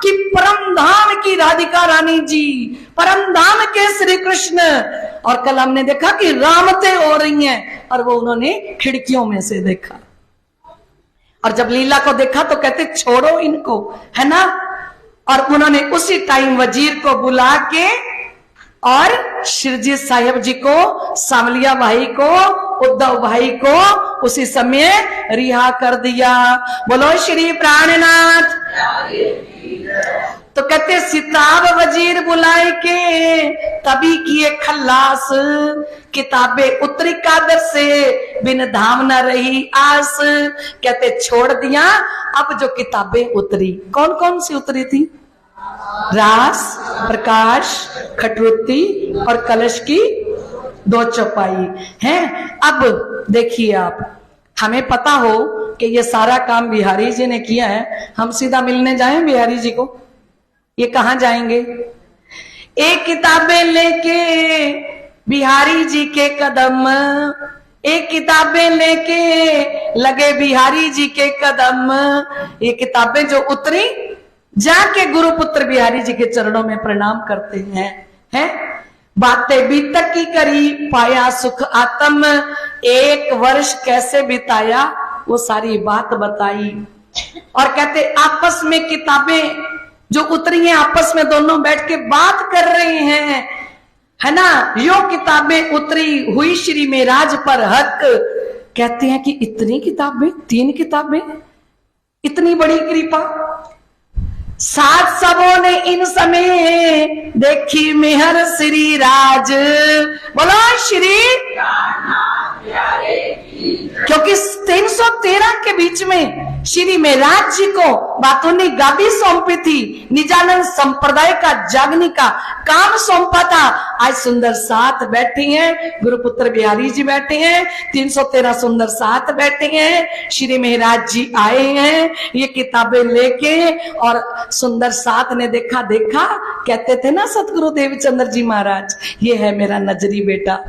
कि परम धाम की राधिका रानी जी, परम धाम के श्री कृष्ण, और कल हमने देखा कि रामते हो रही हैं, और वो उन्होंने खिड़कियों में से देखा। और जब लीला को देखा तो कहते छोड़ो इनको, है ना। और उन्होंने उसी टाइम वजीर को बुला के और शिरजी साहिब जी को, सामलिया भाई को, उद्धव भाई को उसी समय रिहा कर दिया। बोलो श्री प्राणनाथ। तो कहते सिताब वजीर बुलाए के तभी किए खल्लास, किताबें उतरी कादर से बिन धाम न रही आस। कहते छोड़ दिया। अब जो किताबें उतरी, कौन कौन सी उतरी थी? रास, प्रकाश, खटरुत्ती और कलश की 2 चौपाई हैं। अब देखिए आप, हमें पता हो कि ये सारा काम बिहारी जी ने किया है, हम सीधा मिलने जाएं बिहारी जी को, ये कहां जाएंगे? एक किताबें लेके बिहारी जी के कदम, एक किताबें लेके लगे बिहारी जी के कदम। ये किताबें जो उतरी, जाके गुरुपुत्र बिहारी जी के चरणों में प्रणाम करते हैं। बातें बीतक की करी, पाया सुख आत्म, 1 वर्ष कैसे बिताया वो सारी बात बताई। और कहते आपस में किताबें जो उतरी हैं, आपस में दोनों बैठ के बात कर रहे हैं, है ना। यो किताबें उतरी हुई श्री महाराज पर हक। कहते हैं कि इतनी किताबें, 3 किताबें, इतनी बड़ी कृपा। सात सबों ने इन समय देखी मेहर श्री राज। बोलो श्री, क्योंकि 313 के बीच में श्री महाराज जी को बातों ने गादी सौंपी थी, निजानंद संप्रदाय का जागने का काम सौंपा था। आज सुंदर साथ बैठे हैं, गुरुपुत्र बिहारी जी बैठे हैं, 313 सुंदर साथ बैठे हैं, श्री महाराज जी आए हैं ये किताबें लेके। और सुंदर साथ ने देखा, कहते थे ना सतगुरु देवचंद्र जी महाराज, ये है मेरा नजरी बेटा,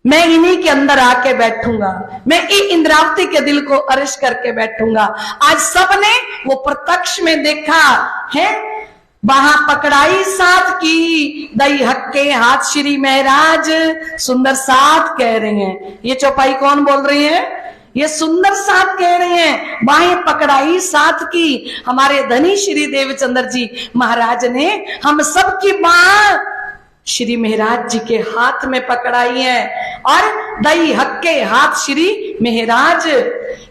मैं इन्हीं के अंदर आके बैठूंगा, मैं इंद्रावती के दिल को अर्श करके बैठूंगा। आज सबने वो प्रत्यक्ष में देखा है। वहां पकड़ाई साथ की, दई हक के हाथ श्री महाराज, सुंदर साथ कह रहे हैं। ये चौपाई कौन बोल रही है? ये सुंदर साथ कह रहे हैं। बाहें पकड़ाई साथ की, हमारे धनी श्री देवचंद्र जी महाराज ने हम सबकी बाह श्री महाराज जी के हाथ में पकड़ाई है। और दई हक के हाथ श्री महाराज,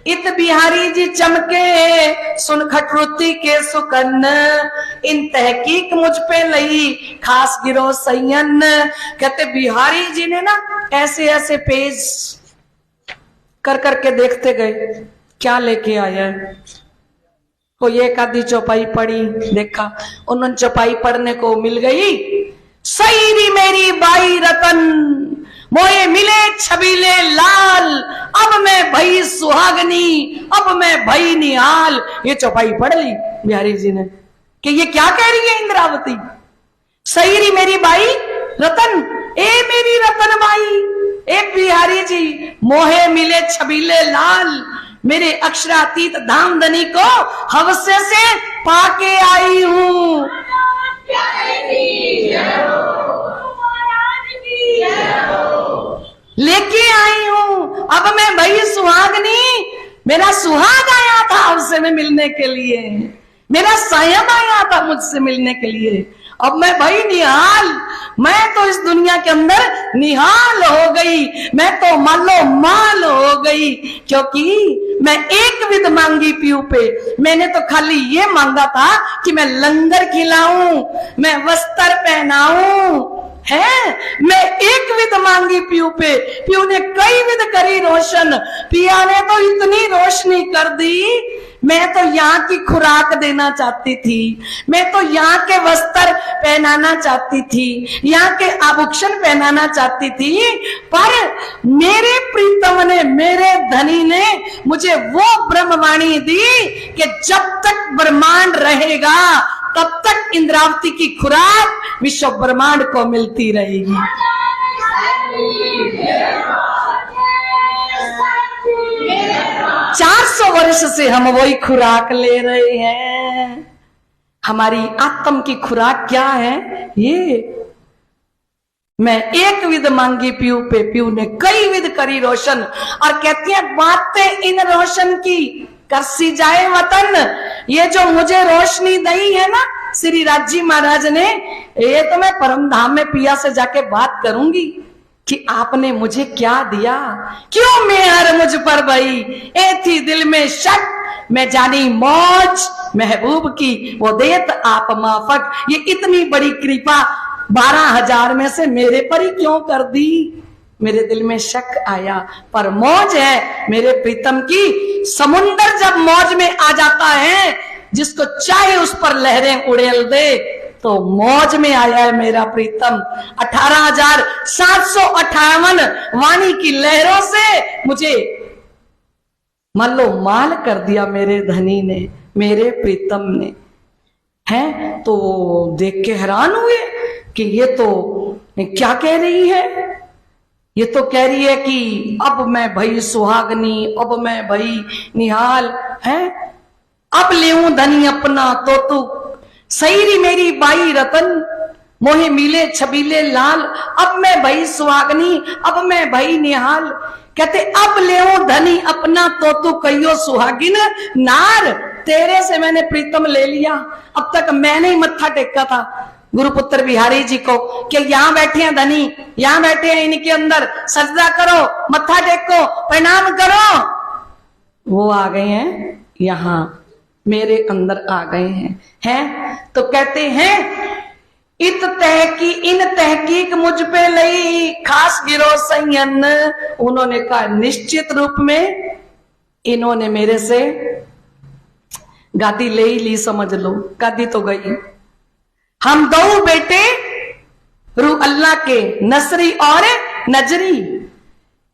इत बिहारी जी चमके सुन खटरुत्ती के सुकन, इन तहकीक मुझ पे लई खास गिरो सैयन। कहते बिहारी जी ने ना ऐसे ऐसे पेज कर करके देखते गए, क्या लेके आया है। कोई एक आधी चौपाई पढ़ी, देखा, उन्होंने चौपाई पढ़ने को मिल गई। सही मेरी बाई रतन, मोहे मिले छबीले लाल, अब मैं भई सुहागनी, अब मैं भई निहाल। ये चौपाई पढ़ ली बिहारी जी ने कि ये क्या कह रही है इंद्रावती। सईरी मेरी बाई रतन, ए मेरी रतन बाई, ए बिहारी जी, मोहे मिले छबीले लाल, मेरे अक्षरातीत धामधनी को हवसे से पाके आई हूं। लेके आई हूं, अब मैं भई सुहागनी, मेरा सुहाग आया था हमसे में मिलने के लिए, मेरा सायब आया था मुझसे मिलने के लिए। अब मैं भाई निहाल, मैं तो इस दुनिया के अंदर निहाल हो गई, मैं तो मालो माल हो गई, क्योंकि मैं एक विध मांगी पीऊ पे। मैंने तो खाली ये मांगा था कि मैं लंगर खिलाऊं, मैं वस्त्र पहनाऊं, है मैं एक विध मांगी पीऊ पे। पीऊ ने कई विध करी रोशन, पिया ने तो इतनी रोशनी कर दी। मैं तो यहाँ की खुराक देना चाहती थी, मैं तो यहाँ के वस्त्र पहनाना चाहती थी, यहाँ के आभूषण पहनाना चाहती थी, पर मेरे प्रीतम ने, मेरे धनी ने मुझे वो ब्रह्मवाणी दी कि जब तक ब्रह्मांड रहेगा तब तक इंद्रावती की खुराक विश्व ब्रह्मांड को मिलती रहेगी। 400 वर्ष से हम वही खुराक ले रहे हैं। हमारी आत्म की खुराक क्या है? ये मैं एक विध मांगी पीऊ पे, पीऊ ने कई विध करी रोशन। और कहती है बातें इन रोशन की करसी जाए वतन। ये जो मुझे रोशनी दी है ना श्री राजी महाराज ने, ये तो मैं परम धाम में पिया से जाके बात करूंगी कि आपने मुझे क्या दिया, क्यों मेहर मुझ पर भई, ए थी दिल में शक, मैं जानी मौज महबूब की, वो देत आप माफक। ये इतनी बड़ी कृपा 12,000 में से मेरे पर ही क्यों कर दी? मेरे दिल में शक आया, पर मौज है मेरे प्रीतम की। समुंदर जब मौज में आ जाता है, जिसको चाहे उस पर लहरें उड़ेल दे, तो मौज में आया है मेरा प्रीतम। 18,758 वाणी की लहरों से मुझे मालो माल कर दिया मेरे धनी ने, मेरे प्रीतम ने। हैं तो देख के हैरान हुए कि ये तो क्या कह रही है। ये तो कह रही है कि अब मैं भई सुहागनी, अब मैं भई निहाल, है अब लेऊं धनी अपना तो तू सईरी मेरी बाई रतन, मोहे मिले छबीले लाल, अब मैं भई सुहागनी, अब मैं भई निहाल। कहते अब लेऊं धनी अपना तो तू कहियो सुहागिन नार। तेरे से मैंने प्रीतम ले लिया, अब तक मैंने ही मत्था टेका था गुरुपुत्र बिहारी जी को कि यहाँ बैठे हैं धनी, यहाँ बैठे हैं, इनके अंदर सजदा करो, मत्था टेको, प्रणाम करो। वो आ गए हैं यहाँ मेरे अंदर आ गए हैं तो कहते हैं इन तहकीक मुझ पे लई खास गिरो संयन। उन्होंने कहा निश्चित रूप में इन्होंने मेरे से गादी ले ही ली, समझ लो गादी तो गई। हम दो बेटे रू अल्लाह के, नसरी और नजरी,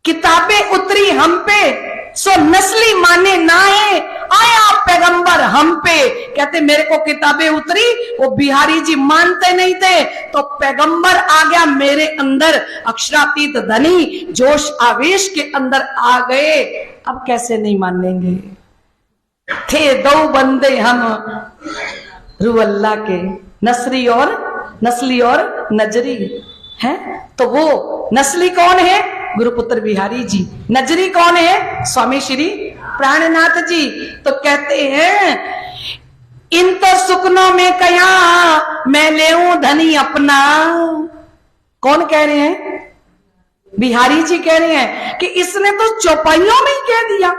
किताबें उतरी हम पे, सो नस्ली माने ना है, आया पैगंबर हम पे। कहते मेरे को किताबें उतरी, वो बिहारी जी मानते नहीं थे, तो पैगंबर आ गया मेरे अंदर, अक्षरातीत धनी जोश आवेश के अंदर आ गए। अब कैसे नहीं मानेंगे? थे दो बंदे हम रू अल्लाह के, नसरी और नजरी है। तो वो नस्ली कौन है? गुरुपुत्र बिहारी जी। नजरी कौन है? स्वामी श्री प्राणनाथ जी। तो कहते हैं इन तो सुकनों में कया मैं लेऊं धनी अपना। कौन कह रहे हैं? बिहारी जी कह रहे हैं कि इसने तो चौपाइयों में ही कह दिया,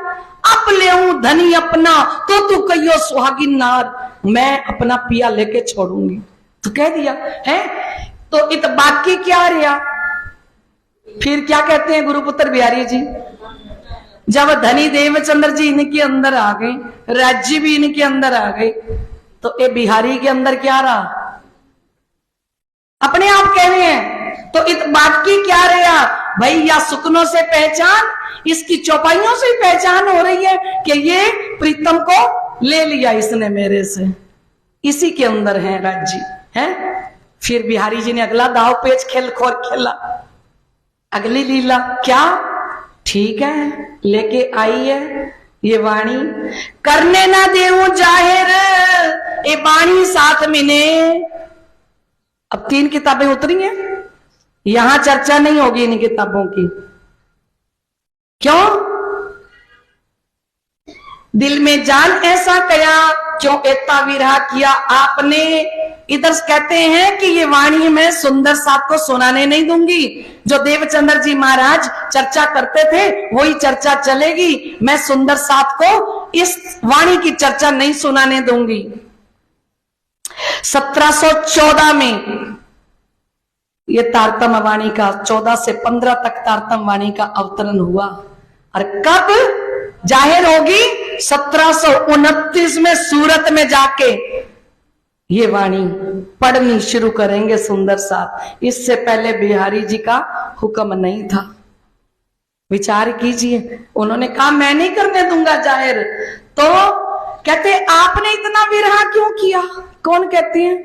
अब लेऊं धनी अपना तो तू कहियो सुहागिन नार, मैं अपना पिया लेके छोड़ूंगी। तो कह दिया है, तो इत बाकी क्या रहा? फिर क्या कहते हैं गुरुपुत्र बिहारी जी? जब धनी देवचंद्र जी इनके अंदर आ गए, राज्य भी इनके अंदर आ गए, तो ये बिहारी के अंदर क्या रहा? अपने आप कह रहे हैं तो इत बाकी क्या रहा भाई, या सुकनों से पहचान, इसकी चौपाइयों से पहचान हो रही है कि ये प्रीतम को ले लिया इसने मेरे से, इसी के अंदर है राज्य है। फिर बिहारी जी ने अगला दाव पेच खेला, अगली लीला क्या, ठीक है लेके आई है ये वाणी, करने ना देऊं जाहिर ये वाणी साथ मिने। अब 3 किताबें उतरी हैं, यहां चर्चा नहीं होगी इन किताबों की, क्यों, दिल में जान ऐसा कया, क्यों इतना विरह किया आपने। इधर कहते हैं कि ये वाणी मैं सुंदर साथ को सुनाने नहीं दूंगी, जो देवचंद्र जी महाराज चर्चा करते थे वही चर्चा चलेगी, मैं सुंदर साथ को इस वाणी की चर्चा नहीं सुनाने दूंगी। 1714 में ये तारतम वाणी का 14 से 15 तक तारतम वाणी का अवतरण हुआ, और कब जाहिर होगी 1729 में सूरत में जाके ये वाणी पढ़नी शुरू करेंगे सुंदर साथ। इससे पहले बिहारी जी का हुक्म नहीं था। विचार कीजिए, उन्होंने कहा मैं नहीं करने दूंगा जाहिर, तो कहते आपने इतना विरह क्यों किया। कौन कहती है,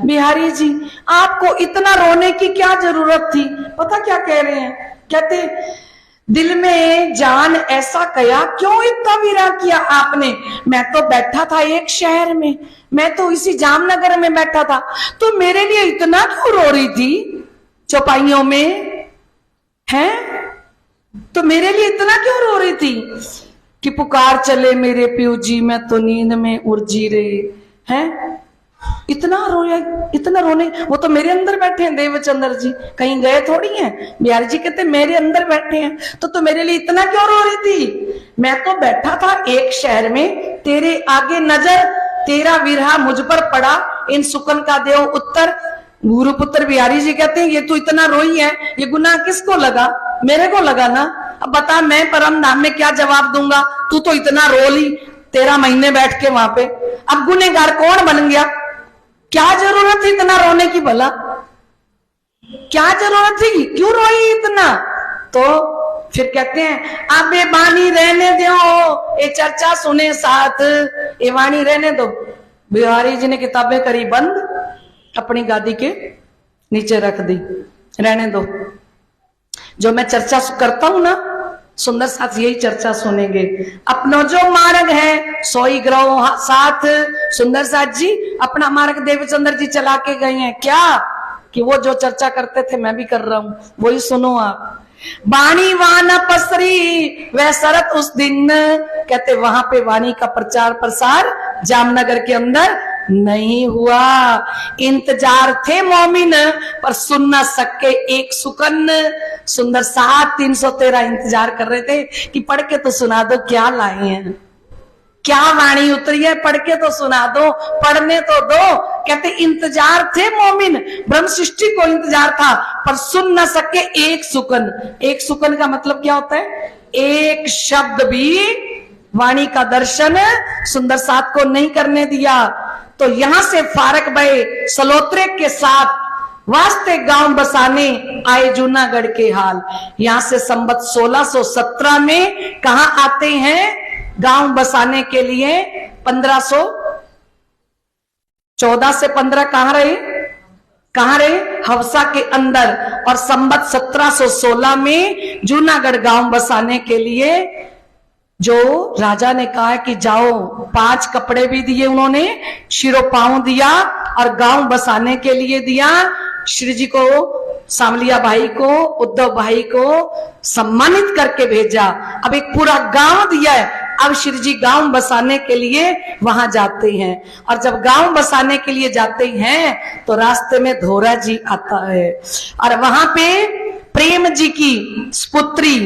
बिहारी जी, आपको इतना रोने की क्या जरूरत थी। पता क्या कह रहे हैं, कहते दिल में जान ऐसा कया, क्यों इतना विरह किया आपने। मैं तो बैठा था एक शहर में, मैं तो इसी जामनगर में बैठा था, तो मेरे लिए इतना क्यों रो रही थी चौपाइयों में, हैं तो मेरे लिए इतना क्यों रो रही थी कि पुकार चले मेरे पियो जी, मैं तो नींद में उर्जी रे, हैं इतना रोया, इतना रोने। वो तो मेरे अंदर बैठे हैं देवचंद्र जी, कहीं गए थोड़ी हैं। बिहारी जी कहते मेरे अंदर बैठे हैं, तो मेरे लिए इतना क्यों रो रही थी। मैं तो बैठा था एक शहर में, तेरे आगे नजर तेरा विरहा मुझ पर पड़ा, इन सुकन का देव उत्तर। गुरुपुत्र बिहारी जी कहते हैं ये तू इतना रोई है, ये गुनाह किसको लगा, मेरे को लगा ना। अब बता मैं परम धाम में क्या जवाब दूंगा, तू तो इतना रो ली 13 महीने बैठ के वहां पे, अब गुनहगार कौन बन गया। क्या जरूरत थी इतना रोने की, भला क्या जरूरत थी, क्यों रोई इतना। तो फिर कहते हैं अब ये वाणी रहने दो, ये चर्चा सुने साथ, ये वाणी रहने दो। बिहारी जी ने किताबें करी बंद, अपनी गादी के नीचे रख दी, रहने दो। जो मैं चर्चा करता हूं ना सुंदर साथ, यही चर्चा सुनेंगे। अपनो जो मार्ग है सोई ग्रह साथ, सुंदर साथ जी अपना मार्ग देवचंद्र जी चला के गए हैं, क्या कि वो जो चर्चा करते थे मैं भी कर रहा हूं, वही सुनो आप। वाणी वाना पसरी वह शरत उस दिन, कहते वहां पे वाणी का प्रचार प्रसार जामनगर के अंदर नहीं हुआ। इंतजार थे मोमिन पर सुन न सके एक सुकन। सुंदर साथ 313 इंतजार कर रहे थे कि पढ़ के तो सुना दो, क्या लाए हैं, क्या वाणी उतरी है, पढ़ के तो सुना दो, पढ़ने तो दो। कहते इंतजार थे मोमिन, ब्रह्म सृष्टि को इंतजार था, पर सुन न सके एक सुकन। एक सुकन का मतलब क्या होता है, एक शब्द भी वाणी का दर्शन सुंदर साथ को नहीं करने दिया। तो यहां से फारक भाई सलोत्रे के साथ वास्ते गांव बसाने आए जूनागढ़ के हाल। यहां से संबत 1617 में कहा आते हैं गांव बसाने के लिए, 1514 से 15 कहां रहे, हवसा के अंदर। और संबत 1716 में जूनागढ़ गांव बसाने के लिए जो राजा ने कहा कि जाओ, 5 कपड़े भी दिए उन्होंने, शिरोपांव दिया और गांव बसाने के लिए दिया। श्री जी को, सामलिया भाई को, उद्धव भाई को सम्मानित करके भेजा। अब एक पूरा गांव दिया है, अब श्री जी गांव बसाने के लिए वहां जाते हैं। और जब गांव बसाने के लिए जाते हैं तो रास्ते में धोरा जी आता है, और वहां पे प्रेम जी की पुत्री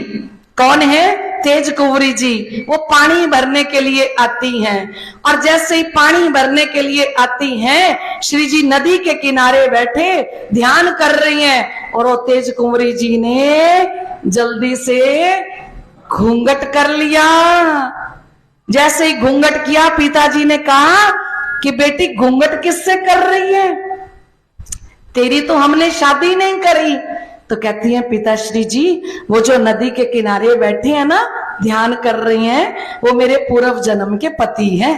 कौन है, तेज कुंवरी जी, वो पानी भरने के लिए आती हैं। और जैसे ही पानी भरने के लिए आती हैं, श्री जी नदी के किनारे बैठे ध्यान कर रही हैं, और वो तेज कुंवरी जी ने जल्दी से घूंघट कर लिया। जैसे ही घूंघट किया, पिताजी ने कहा कि बेटी घूंघट किससे कर रही है। तेरी तो हमने शादी नहीं करी। तो कहती हैं पिताश्री जी, वो जो नदी के किनारे बैठे हैं ना, ध्यान कर रही हैं, वो मेरे पूर्व जन्म के पति हैं।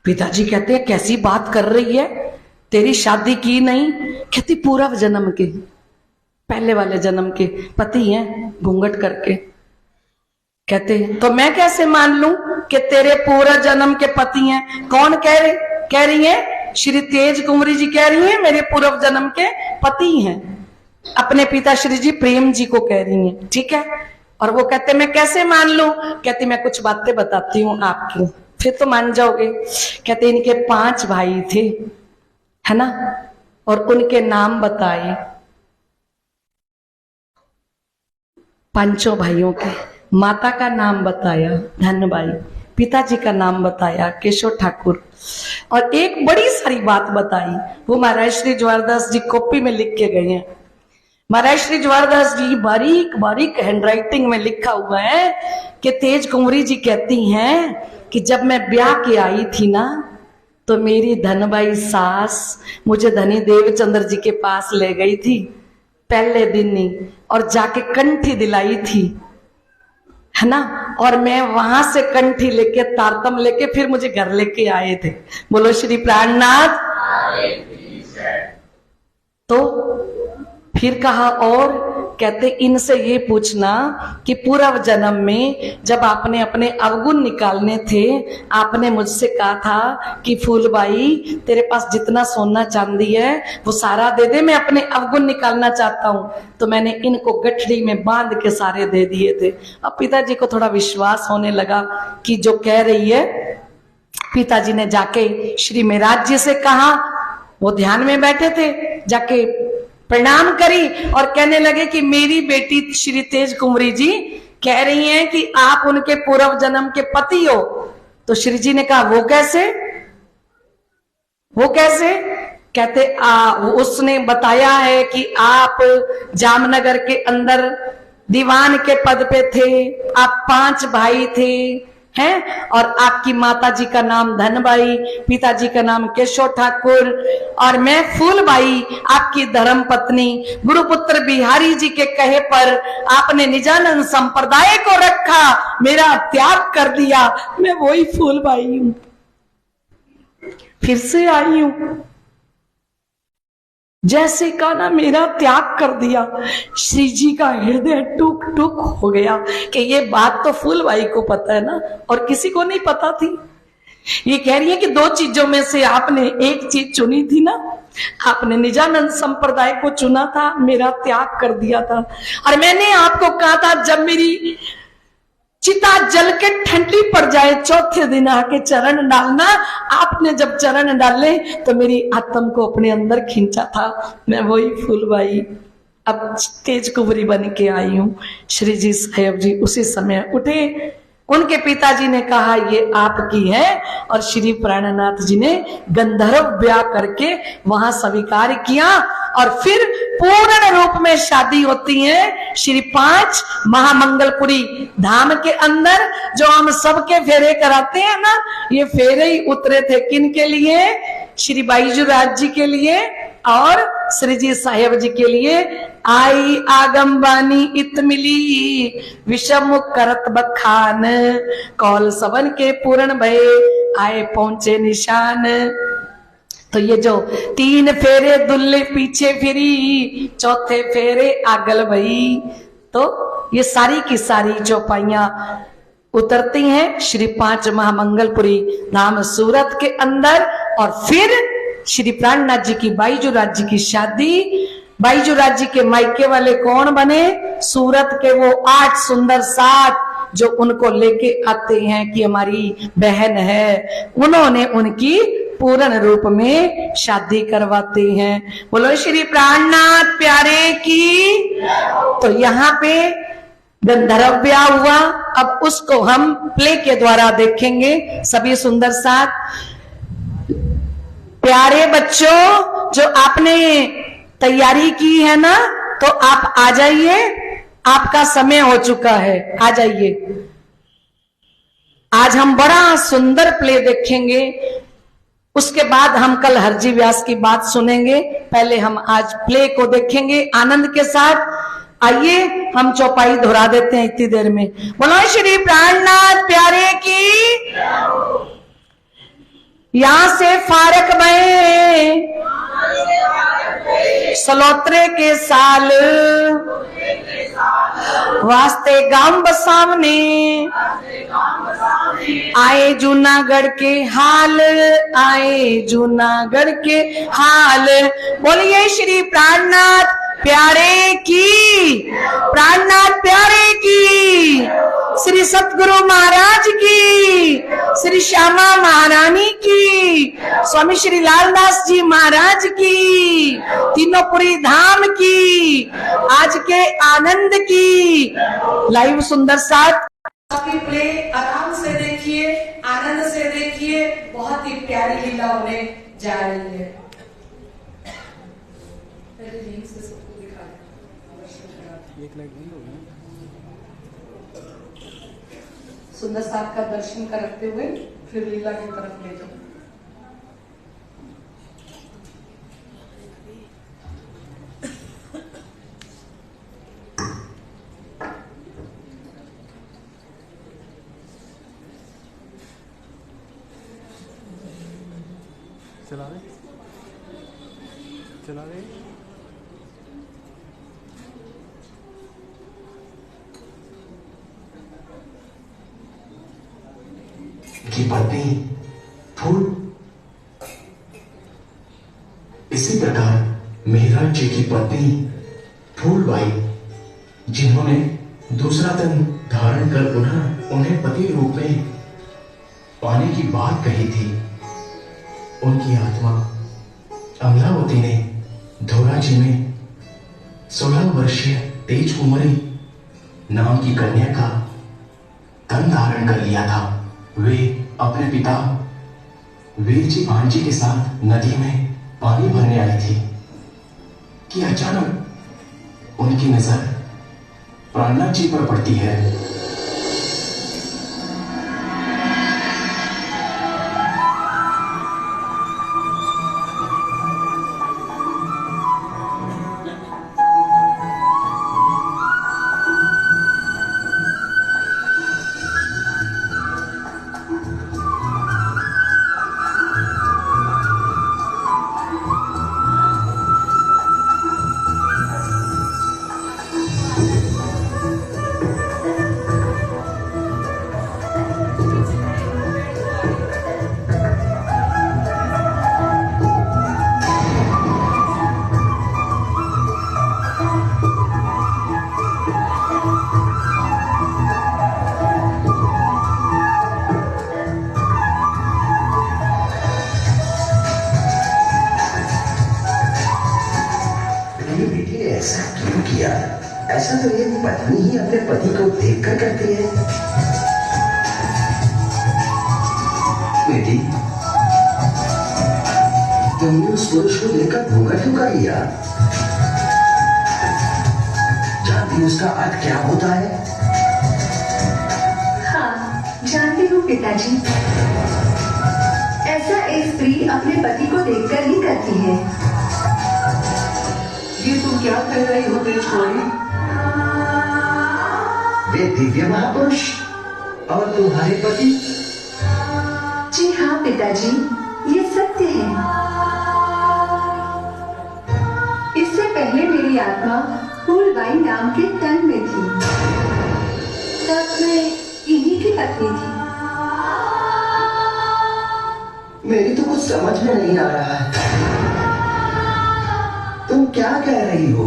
पिताजी कहते हैं कैसी बात कर रही है, तेरी शादी की नहीं? कहती पूर्व जन्म के, पहले वाले जन्म के पति हैं, घूंघट करके। कहते हैं तो मैं कैसे मान लूं कि तेरे पूर्व जन्म के पति हैं? कौन कह रही है? श्री तेज कुंवरी जी कह रही हैं मेरे पूर्व जन्म के पति हैं, अपने पिताश्री जी प्रेम जी को कह रही हैं, ठीक है। और वो कहते मैं कैसे मान लूं? कहती मैं कुछ बातें बताती हूं आपको, फिर तो मान जाओगे। कहते इनके 5 भाई थे, है ना, और उनके नाम बताए, 5 भाइयों के। माता का नाम बताया धनबाई, पिताजी का नाम बताया केशव ठाकुर, और एक बड़ी सारी बात बताई, वो महाराज श्री ज्वारदास जी कॉपी में लिख के गए हैं। महाराज श्री ज्वारदास जी बारीक बारीक हैंडराइटिंग में लिखा हुआ है कि तेज कुंवरी जी कहती हैं कि जब मैं ब्याह के आई थी ना, तो मेरी धनबाई सास मुझे धनी देवचंद्र जी के पास ले गई थी पहले दिन ही, और जाके कंठी दिलाई थी, है ना, और मैं वहां से कंठी लेके तारतम लेके फिर मुझे घर लेके आए थे। बोलो श्री प्राणनाथ। तो फिर कहा, और कहते इनसे ये पूछना कि पूर्व जन्म में जब आपने अपने अवगुण निकालने थे, आपने मुझसे कहा था कि फूलबाई तेरे पास जितना सोना चांदी है वो सारा दे दे, मैं अपने अवगुण निकालना चाहता हूं। तो मैंने इनको गठड़ी में बांध के सारे दे दिए थे। अब पिताजी को थोड़ा विश्वास होने लगा कि जो कह रही है। पिताजी ने जाके श्री मेराज जी से कहा, वो ध्यान में बैठे थे, जाके प्रणाम करी और कहने लगे कि मेरी बेटी श्री तेज कुंवरी जी कह रही हैं कि आप उनके पूर्व जन्म के पति हो। तो श्री जी ने कहा वो कैसे, वो कैसे? कहते उसने बताया है कि आप जामनगर के अंदर दीवान के पद पे थे, आप 5 भाई थे, हैं, और आपकी माता जी का नाम धनबाई, पिताजी का नाम केशव ठाकुर, और मैं फूलबाई आपकी धर्म पत्नी, गुरुपुत्र बिहारी जी के कहे पर आपने निजानंद संप्रदाय को रखा, मेरा त्याग कर दिया, मैं वही फूलबाई हूं, फिर से आई हूं। जैसे कहा ना मेरा त्याग कर दिया, श्री जी का हृदय टूक टूक हो गया कि ये बात तो फूलबाई को पता है ना, और किसी को नहीं पता थी। ये कह रही है कि 2 चीजों में से आपने एक चीज चुनी थी ना, आपने निजानंद संप्रदाय को चुना था, मेरा त्याग कर दिया था, और मैंने आपको कहा था जब मेरी चिता जल के ठंडी पड़ जाए 4थे दिन आके चरण डालना। आपने जब चरण डाले तो मेरी आत्म को अपने अंदर खींचा था, मैं वही फूलबाई अब तेज कुंवरी बन के आई हूं। श्री जी साहेब जी उसी समय उठे, उनके पिताजी ने कहा ये आपकी है, और श्री प्राणनाथ जी ने गंधर्व ब्याह करके वहां स्वीकार किया, और फिर पूर्ण रूप में शादी होती है श्री 5 महामंगलपुरी धाम के अंदर। जो हम सबके फेरे कराते हैं ना, ये फेरे ही उतरे थे किन के लिए? श्री बाईजू राज जी के लिए और श्री जी साहेब जी के लिए। आई आगम बानी इत मिली, विषम करत बखान, कौल सबन के पूर्ण भय, आए पहुंचे निशान। तो ये जो 3 फेरे दुल्ले पीछे फिरी, 4थे फेरे आगल भई, तो ये सारी की सारी चौपाइयां उतरती हैं श्री 5 महामंगलपुरी धाम सूरत के अंदर। और फिर श्री प्राणनाथ जी की बाईजू राज जी की शादी। बाईजू राज जी के मायके वाले कौन बने? सूरत के वो 8 सुंदर 60 जो उनको लेके आते हैं कि हमारी बहन है, उन्होंने उनकी पूर्ण रूप में शादी करवाते हैं। बोलो श्री प्राणनाथ प्यारे की। तो यहाँ पे गंधर्व ब्याह हुआ, अब उसको हम प्ले के द्वारा देखेंगे सभी सुंदर साथ। प्यारे बच्चों, जो आपने तैयारी की है ना, तो आप आ जाइए, आपका समय हो चुका है, आ जाइए। आज हम बड़ा सुंदर प्ले देखेंगे। उसके बाद हम कल हरजी व्यास की बात सुनेंगे। पहले हम आज प्ले को देखेंगे आनंद के साथ। आइए हम चौपाई दोहरा देते हैं इतनी देर में। बोलो श्री प्राणनाथ प्यारे की। यहां से फारक में सलोत्रे के साल वास्ते गांव बसावने आए जूनागढ़ के हाल, आए जूनागढ़ के हाल। बोलिए श्री प्राणनाथ प्यारे की, प्राणनाथ प्यारे की, श्री सतगुरु महाराज की, श्री श्यामा महारानी की, स्वामी श्री लालदास जी महाराज की, तीनोंपुरी धाम की, आज के आनंद की। लाइव सुंदर साथ प्ले आराम से देखिए, आनंद से देखिए, बहुत ही प्यारी लीला होने जा रही है। सुंदर साथ का दर्शन करते हुए फिर लीला की तरफ ले जाओ। चला रहे, चला रहे। की पत्नी फूल। इसी प्रकार मेहराज जी की पत्नी फूलबाई, जिन्होंने दूसरा तन धारण कर पुनः उन्हें पति रूप में पाने की बात कही थी, उनकी आत्मा अमलावती ने धोराजी में 16 वर्षीय तेज कुमारी नाम की कन्या का तन धारण कर लिया था। वे अपने पिता वीरजी भांजी के साथ नदी में पानी भरने आई थी कि अचानक उनकी नजर प्राणनाथ जी पर पड़ती है। ऐसा क्यों किया? ऐसा तो एक पत्नी ही अपने पति को देखकर करती है। बेटी, तुमने उस पुरुष को देखकर घूंघट क्यों कर लिया? जानती हो उसका अर्थ क्या होता है? हाँ, जानती हूँ पिताजी। ऐसा एक स्त्री अपने पति को देखकर ही करती है। ये तुम क्या कह रही हो तेजकुमारी? वे दिव्य महापुरुष और तुम्हारे पति? जी हाँ पिताजी, ये सत्य है। इससे पहले मेरी आत्मा फूलबाई नाम के तन में थी, तब मैं इन्हीं की पत्नी थी। मेरी तो कुछ समझ में नहीं आ रहा है। तुम क्या कह रही हो?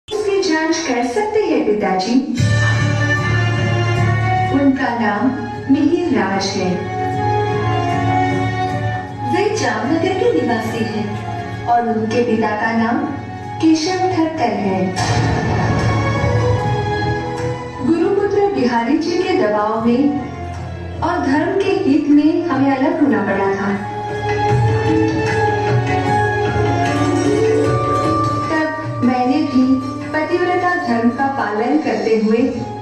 इसकी जांच कर सकते हैं पिताजी। उनका नाम मिहिर राज है। वे जामनगर के निवासी हैं और उनके पिता का नाम केशव ठक्कर है। गुरुपुत्र बिहारी जी के दबाव में और धर्म के हित में हमें अलग होना पड़ा था। तब मैंने भी पतिव्रता धर्म का पालन करते हुए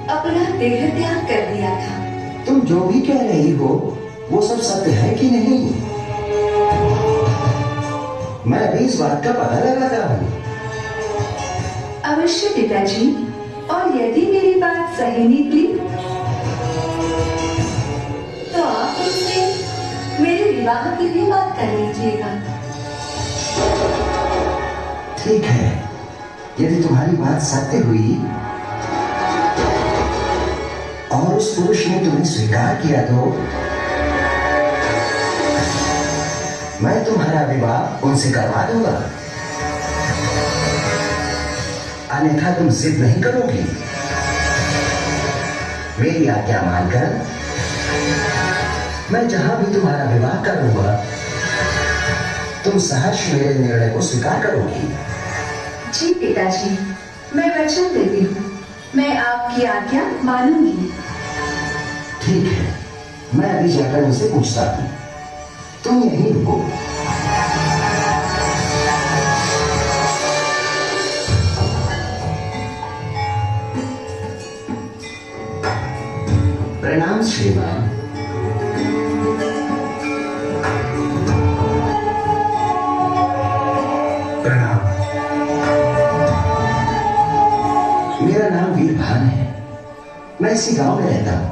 अपना देह त्याग कर दिया था। तुम जो भी कह रही हो वो सब सत्य है कि नहीं? मैं अभी इस बात का पता लगाता हूँ। अवश्य पिताजी, और यदि मेरी बात सही निकली तो आप उनसे मेरे विवाह की भी बात कर लीजिएगा। ठीक है, यदि तुम्हारी बात सत्य हुई और उस पुरुष ने तुम्हें स्वीकार किया तो मैं तुम्हारा विवाह उनसे करवा दूंगा। अन्यथा तुम जिद नहीं करोगी। मेरी आज्ञा मानकर मैं जहां भी तुम्हारा विवाह करूंगा तुम सहर्ष मेरे निर्णय को स्वीकार करोगी। जी पिताजी, मैं वचन देती हूँ, मैं आपकी आज्ञा मानूंगी। ठीक है, मैं अभी जाकर उनसे पूछता हूँ, तुम यहीं रुको। प्रणाम श्रीमान। प्रणाम। मेरा नाम वीरभान है, मैं इसी गांव में रहता हूँ।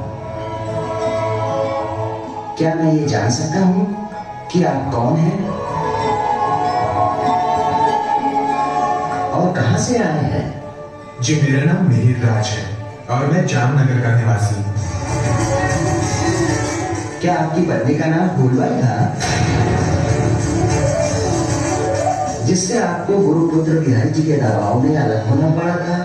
क्या मैं ये जान सकता हूँ कि आप कौन हैं और कहां से आए हैं? जी, मेरा नाम मिहिर राज है और मैं जामनगर का निवासी हूँ। क्या आपकी पत्नी का नाम फूलबाई था, जिससे आपको गुरुपुत्र बिहारी जी के दबाव में अलग होना पड़ा था?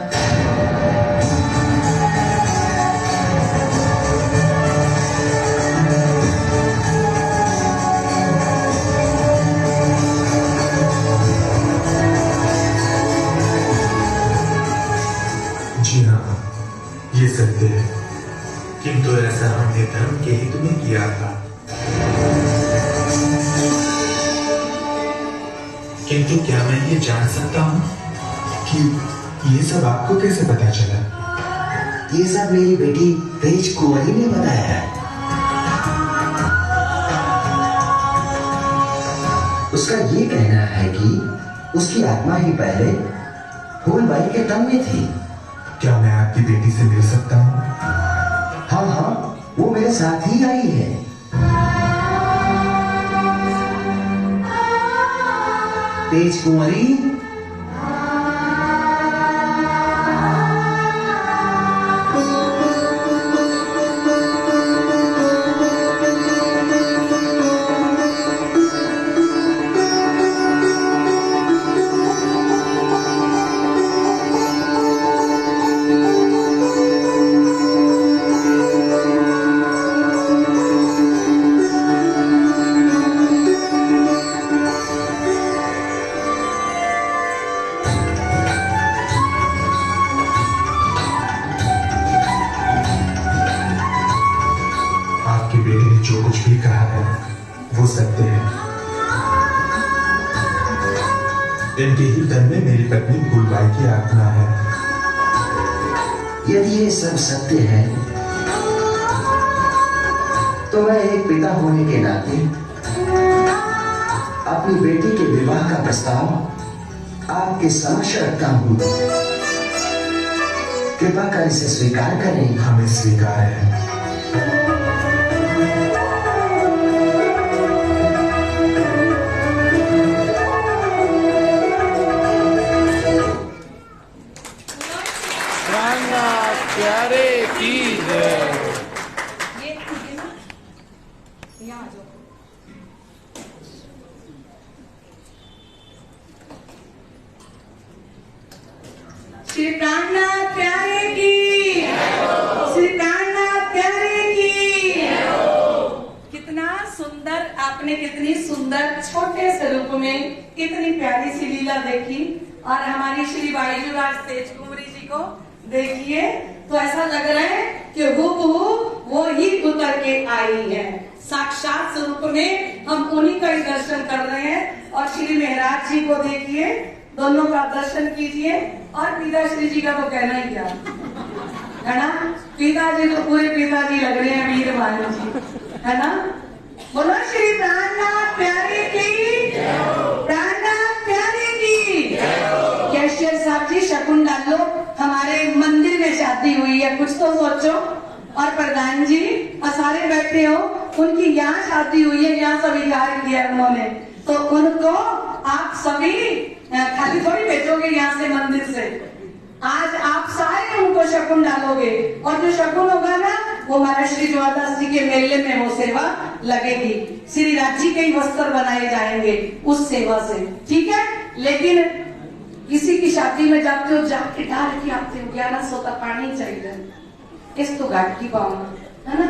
जी हाँ, ये सत्य है, किंतु ऐसा हमने धर्म के हित में किया था। किंतु क्या मैं ये जान सकता हूँ कि ये सब आपको कैसे पता चला? ये सब मेरी बेटी तेज कुंवरी ने बताया है। उसका ये कहना है कि उसकी आत्मा ही पहले फूलबाई के तन में थी। क्या मैं आपकी बेटी से मिल सकता हूँ? हाँ हाँ, वो मेरे साथ ही आई है। तेज कुंवरी, जो कुछ भी कहा है वो सत्य है। इनके ही तन में मेरी पत्नी फूलबाई की आत्मा है। यदि ये सब सत्य है तो मैं एक पिता होने के नाते अपनी बेटी के विवाह का प्रस्ताव आपके समक्ष रखता हूं। कृपा कर इसे स्वीकार करें। हमें स्वीकार है। प्यारे की जय। श्री प्राणनाथ प्यारे की, श्री प्राणनाथ प्यारे की। कितना सुंदर, आपने कितनी सुंदर छोटे से रूप में कितनी प्यारी सी लीला देखी। और हमारी श्री बाईजूराज तेज कुंवरी जी को देखिए तो ऐसा लग रहा है कि हूबहू वो ही उतर के आई है। साक्षात स्वरूप में हम उन्हीं का ही दर्शन कर रहे हैं। और श्री महाराज जी को देखिए, दोनों का दर्शन कीजिए। और पिताश्री जी का तो कहना ही क्या है ना। पिताजी तो पूरे पिताजी लग रहे हैं, वीरभान जी, है ना। बोलो श्री प्राणनाथ प्यारे की, प्राणनाथ प्यारे की। कैशियर साहब जी शकुन डाल लो, हमारे मंदिर में शादी हुई है, कुछ तो सोचो। और प्रधान जी और सारे बैठे हो, उनकी यहाँ शादी हुई है, यहाँ स्वीकार किया उन्होंने, तो उनको आप सभी खाली थोड़ी भेजोगे यहाँ से मंदिर से। आज आप सारे उनको शकुन डालोगे, और जो शकुन होगा ना वो महाराज श्री जोरदास जी के मेले में वो सेवा लगेगी। श्री राज्य के ही वस्त्र बनाए जाएंगे उस सेवा से, ठीक है। लेकिन किसी की शादी में जाते हो, जाके डाल के आते हो, 1100 का पानी चाहिए, इस तो घाट की पावना है ना।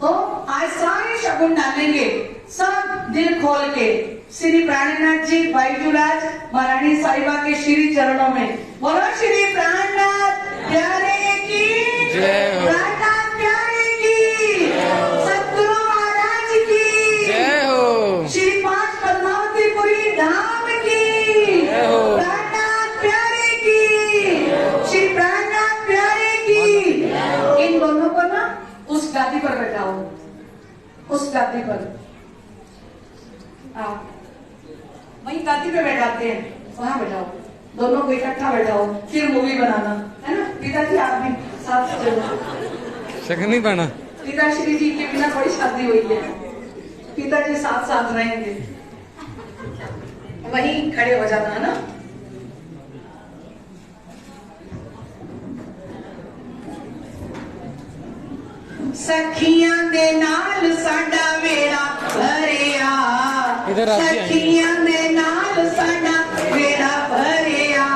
तो आज सारे शगुन डालेंगे, सब दिल खोल के श्री प्राणनाथ जी बाईजूराज महारानी साहिबा के श्री चरणों में। बोलो श्री प्राणनाथ प्यारे की, जय हो। प्राणनाथ प्यारे की, सतगुरु महाराज की जय हो। श्री 5 पद्मावतीपुरी धाम की जय हो। प्राणनाथ प्यारे की, श्री प्राणनाथ प्यारे की। इन दोनों को ना उस गादी पर बैठाओ, उस गादी पर आओ, वही गादी पे बैठाते हैं, वहां बैठाओ, दोनों को इकट्ठा बैठाओ, फिर मूवी बनाना है ना। पिताजी आप भी साथ चलो। शक नहीं पाना। पिताश्री जी के बिना बड़ी शादी हुई है, पिताजी साथ साथ रहेंगे, वहीं खड़े हो जाना है ना। सखियां दे नाल साडा वेड़ा भरिया, इधर आ जी, सखियां दे नाल साडा वेड़ा भरिया,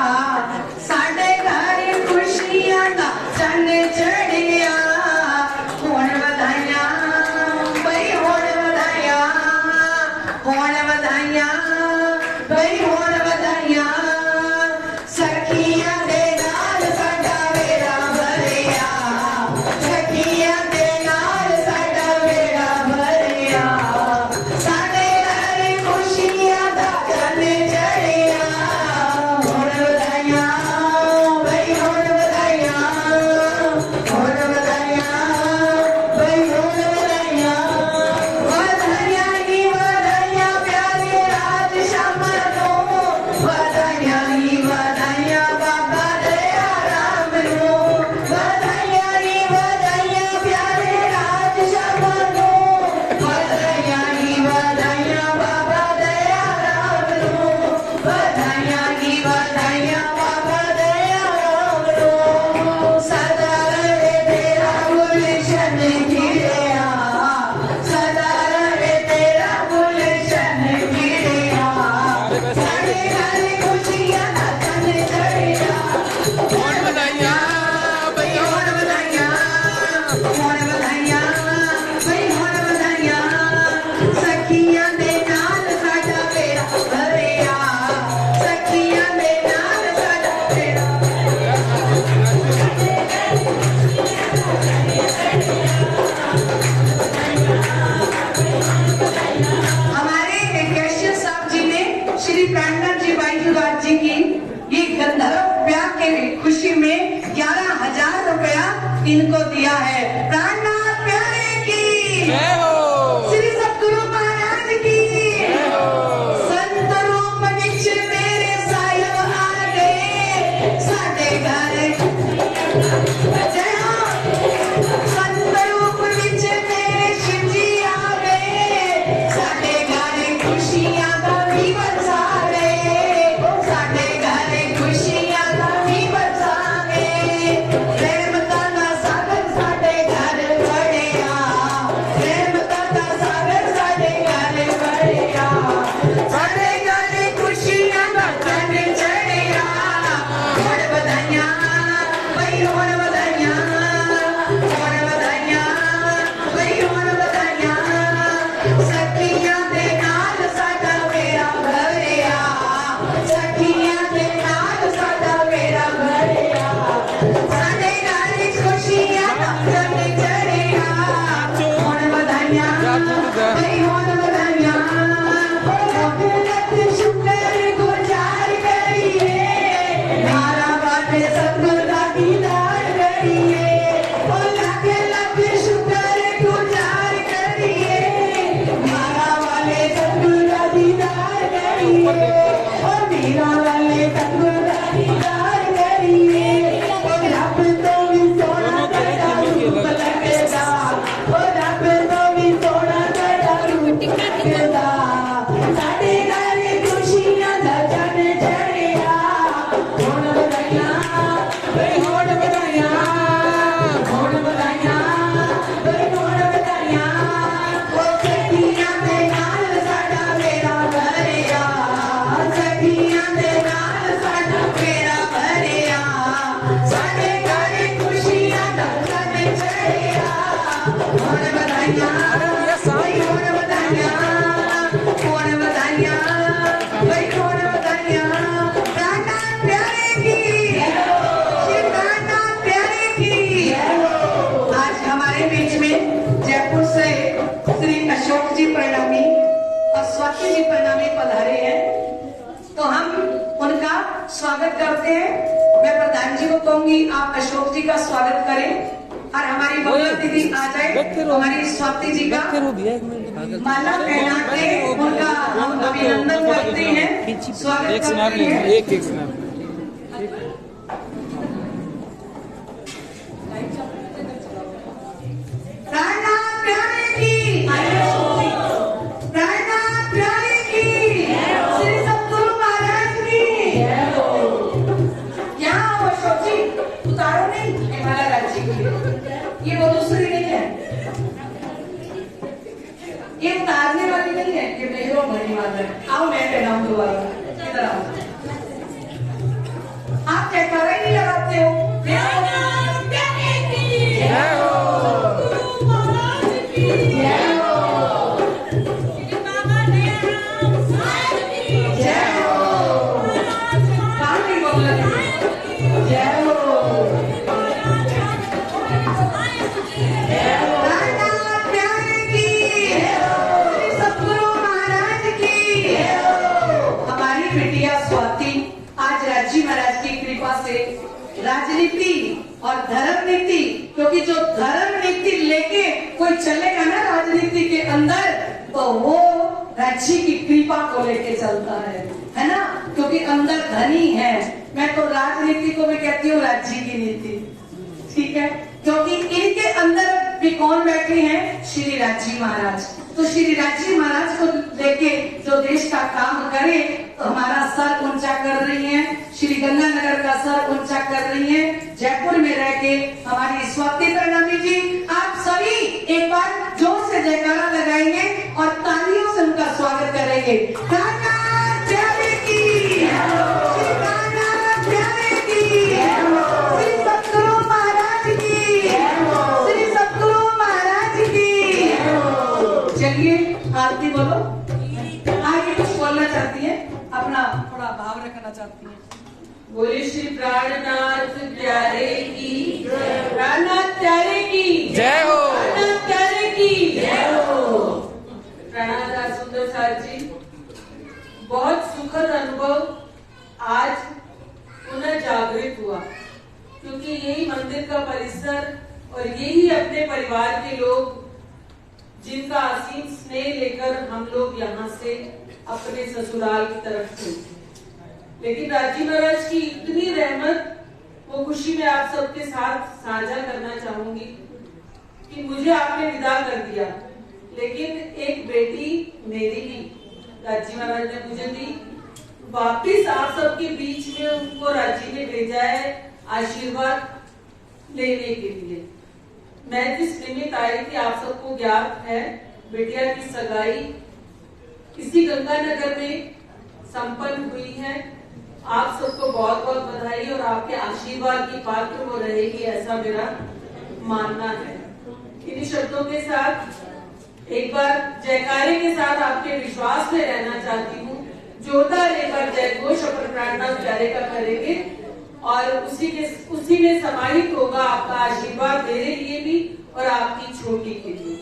साडे घर खुशियां दा चन्न चढ़िया, होण वधाइया बई होण वधाइया, होण वधाइया बई होण वधाइया, सखियां दे नाल साडा वेड़ा भरिया, सखियां दे नाल साडा वेड़ा भरिया, साडे घर खुशियां दा चन्न चढ़िया, होण वधाइया बई होण वधाइया, होण वधाइया बई होण वधाइया, वधाइया ही वधाइया प्यारे राज श्यामा नो, वधाइया ही वधाइया बाबा दया राम नो, वधाइया ही वधाइया प्यारे राज श्यामा नो, वधाइया ही वधाइया बाबा दया राम नो, वधाइया ही वधाइया बाबा दया राम नो, सदा रहे तेरा गुलशन खिड़िया, सदा रहे तेरा गुलशन खिड़िया, साडे घर खुशियां दा चन्न चढ़िया, होण वधाइया बई होण वधाइया, होण वधाइया बई होण वधाइया, सखियां दे नाल साडा वेड़ा भरिया, सखियां दे नाल साडा वेड़ा। हमारे कैशियर साहब जी ने श्री प्राणनाथ जी बाईजूराज जी की ये गंधर्व ब्याह के खुशी में 11,000 रुपया इनको दिया है। प्राणनाथ प्यारे की जय हो। श्री सतगुरु महाराज की संत रूप विच तेरे साहिब आ गए, साडे घर जय हो। संत रूप विच तेरे शिव जी आ गए, साडे घर खुशियां दा भी बरसा गए, साडे घर खुशियां दा भी बरसा गए, रहमतां दा सागर साडे घर बढ़िया, रहमतां दा सागर साडे घर बढ़िया, साडे घर खुशियां दा चन्न चढ़िया, होण वधाइया बई होण वधाइया, होण वधाइया बई होण वधाइया, सखियां दे नाल साडा वेड़ा भरिया, सखियां दे नाल साडा वेड़ा भरिया, साडे घर खुशियां दा चन्न चढ़िया, होण वधाइया बई होण वधाइया, लख लख शुक्र गुजार करिए, धारा बाटे सतगुर दा दीदार करिए, लख लख शुक्र गुजार करिए, ऊपर देखते हैं। स्वाति जी प्रणामी पधारे हैं तो हम उनका स्वागत करते हैं। मैं प्रधान जी को कहूंगी आप अशोक जी का स्वागत करें और हमारी मंगला दीदी आ जाए हमारी स्वाति जी का माला पहना के उनका हम अभिनंदन करते हैं, स्वागत करते हैं। एक ये वो दूसरी नहीं है, ये उतारने वाली नहीं है, ये मेहरों भरी वाला है। आओ मैं पहनाऊं दोबारा, इधर आओ। आप जयकारा ही नहीं लगाते हो। राजनीति और धर्म नीति, क्योंकि जो धर्म नीति लेके कोई चलेगा ना राजनीति के अंदर तो वो राज्य की कृपा को लेके चलता है ना, क्योंकि अंदर धनी है। मैं तो राजनीति को भी कहती हूँ राज्य की नीति, ठीक है, क्योंकि इनके अंदर भी कौन बैठे हैं? श्री राजी महाराज। तो श्री राजी महाराज को लेके जो देश का काम करे तो हमारा सर ऊंचा कर रही हैं, श्री गंगानगर का सर ऊंचा कर रही हैं, जयपुर में रह के हमारी स्वाति प्रणामी जी। आप सभी एक बार जोर से जयकारा लगाएंगे और तालियों से उनका स्वागत करेंगे। आरती बोलो, आगे कुछ बोलना चाहती है, अपना थोड़ा भाव रखना चाहती है। बोले श्री प्राणनाथ प्यारे की, प्राणनाथ प्यारे की जय हो, प्राणनाथ प्यारे की जय हो। प्राणनाथ सुंदर सार जी, बहुत सुखद अनुभव आज पुनः जागृत हुआ, क्योंकि यही मंदिर का परिसर और यही अपने परिवार के लोग जिनका असीम स्नेह लेकर हम लोग यहाँ से अपने ससुराल की तरफ चलते। लेकिन राजी महाराज की इतनी रहमत, वो खुशी में आप सबके साथ साझा करना चाहूंगी कि मुझे आपने विदा कर दिया, लेकिन एक बेटी मेरी भी राजी महाराज ने मुझे दी, वापिस आप सबके बीच में उनको राजी ने भेजा है आशीर्वाद लेने के लिए। मैं जिस निमित्त आई थी आप सबको ज्ञात है, बिटिया की सगाई इसी गंगानगर में संपन्न हुई है। आप सबको बहुत बहुत बधाई और आपके आशीर्वाद की पात्र वो रहेगी, ऐसा मेरा मानना है। इन्हीं शब्दों के साथ एक बार जयकारे के साथ आपके विश्वास में रहना चाहती हूँ। जोरदार एक बार जय घोष अपन प्राणनाथ प्यारे का करेंगे और उसी में समाहित होगा आपका आशीर्वाद मेरे लिए भी और आपकी छोटी के लिए।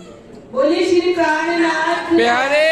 बोलिए श्री प्राणनाथ प्यारे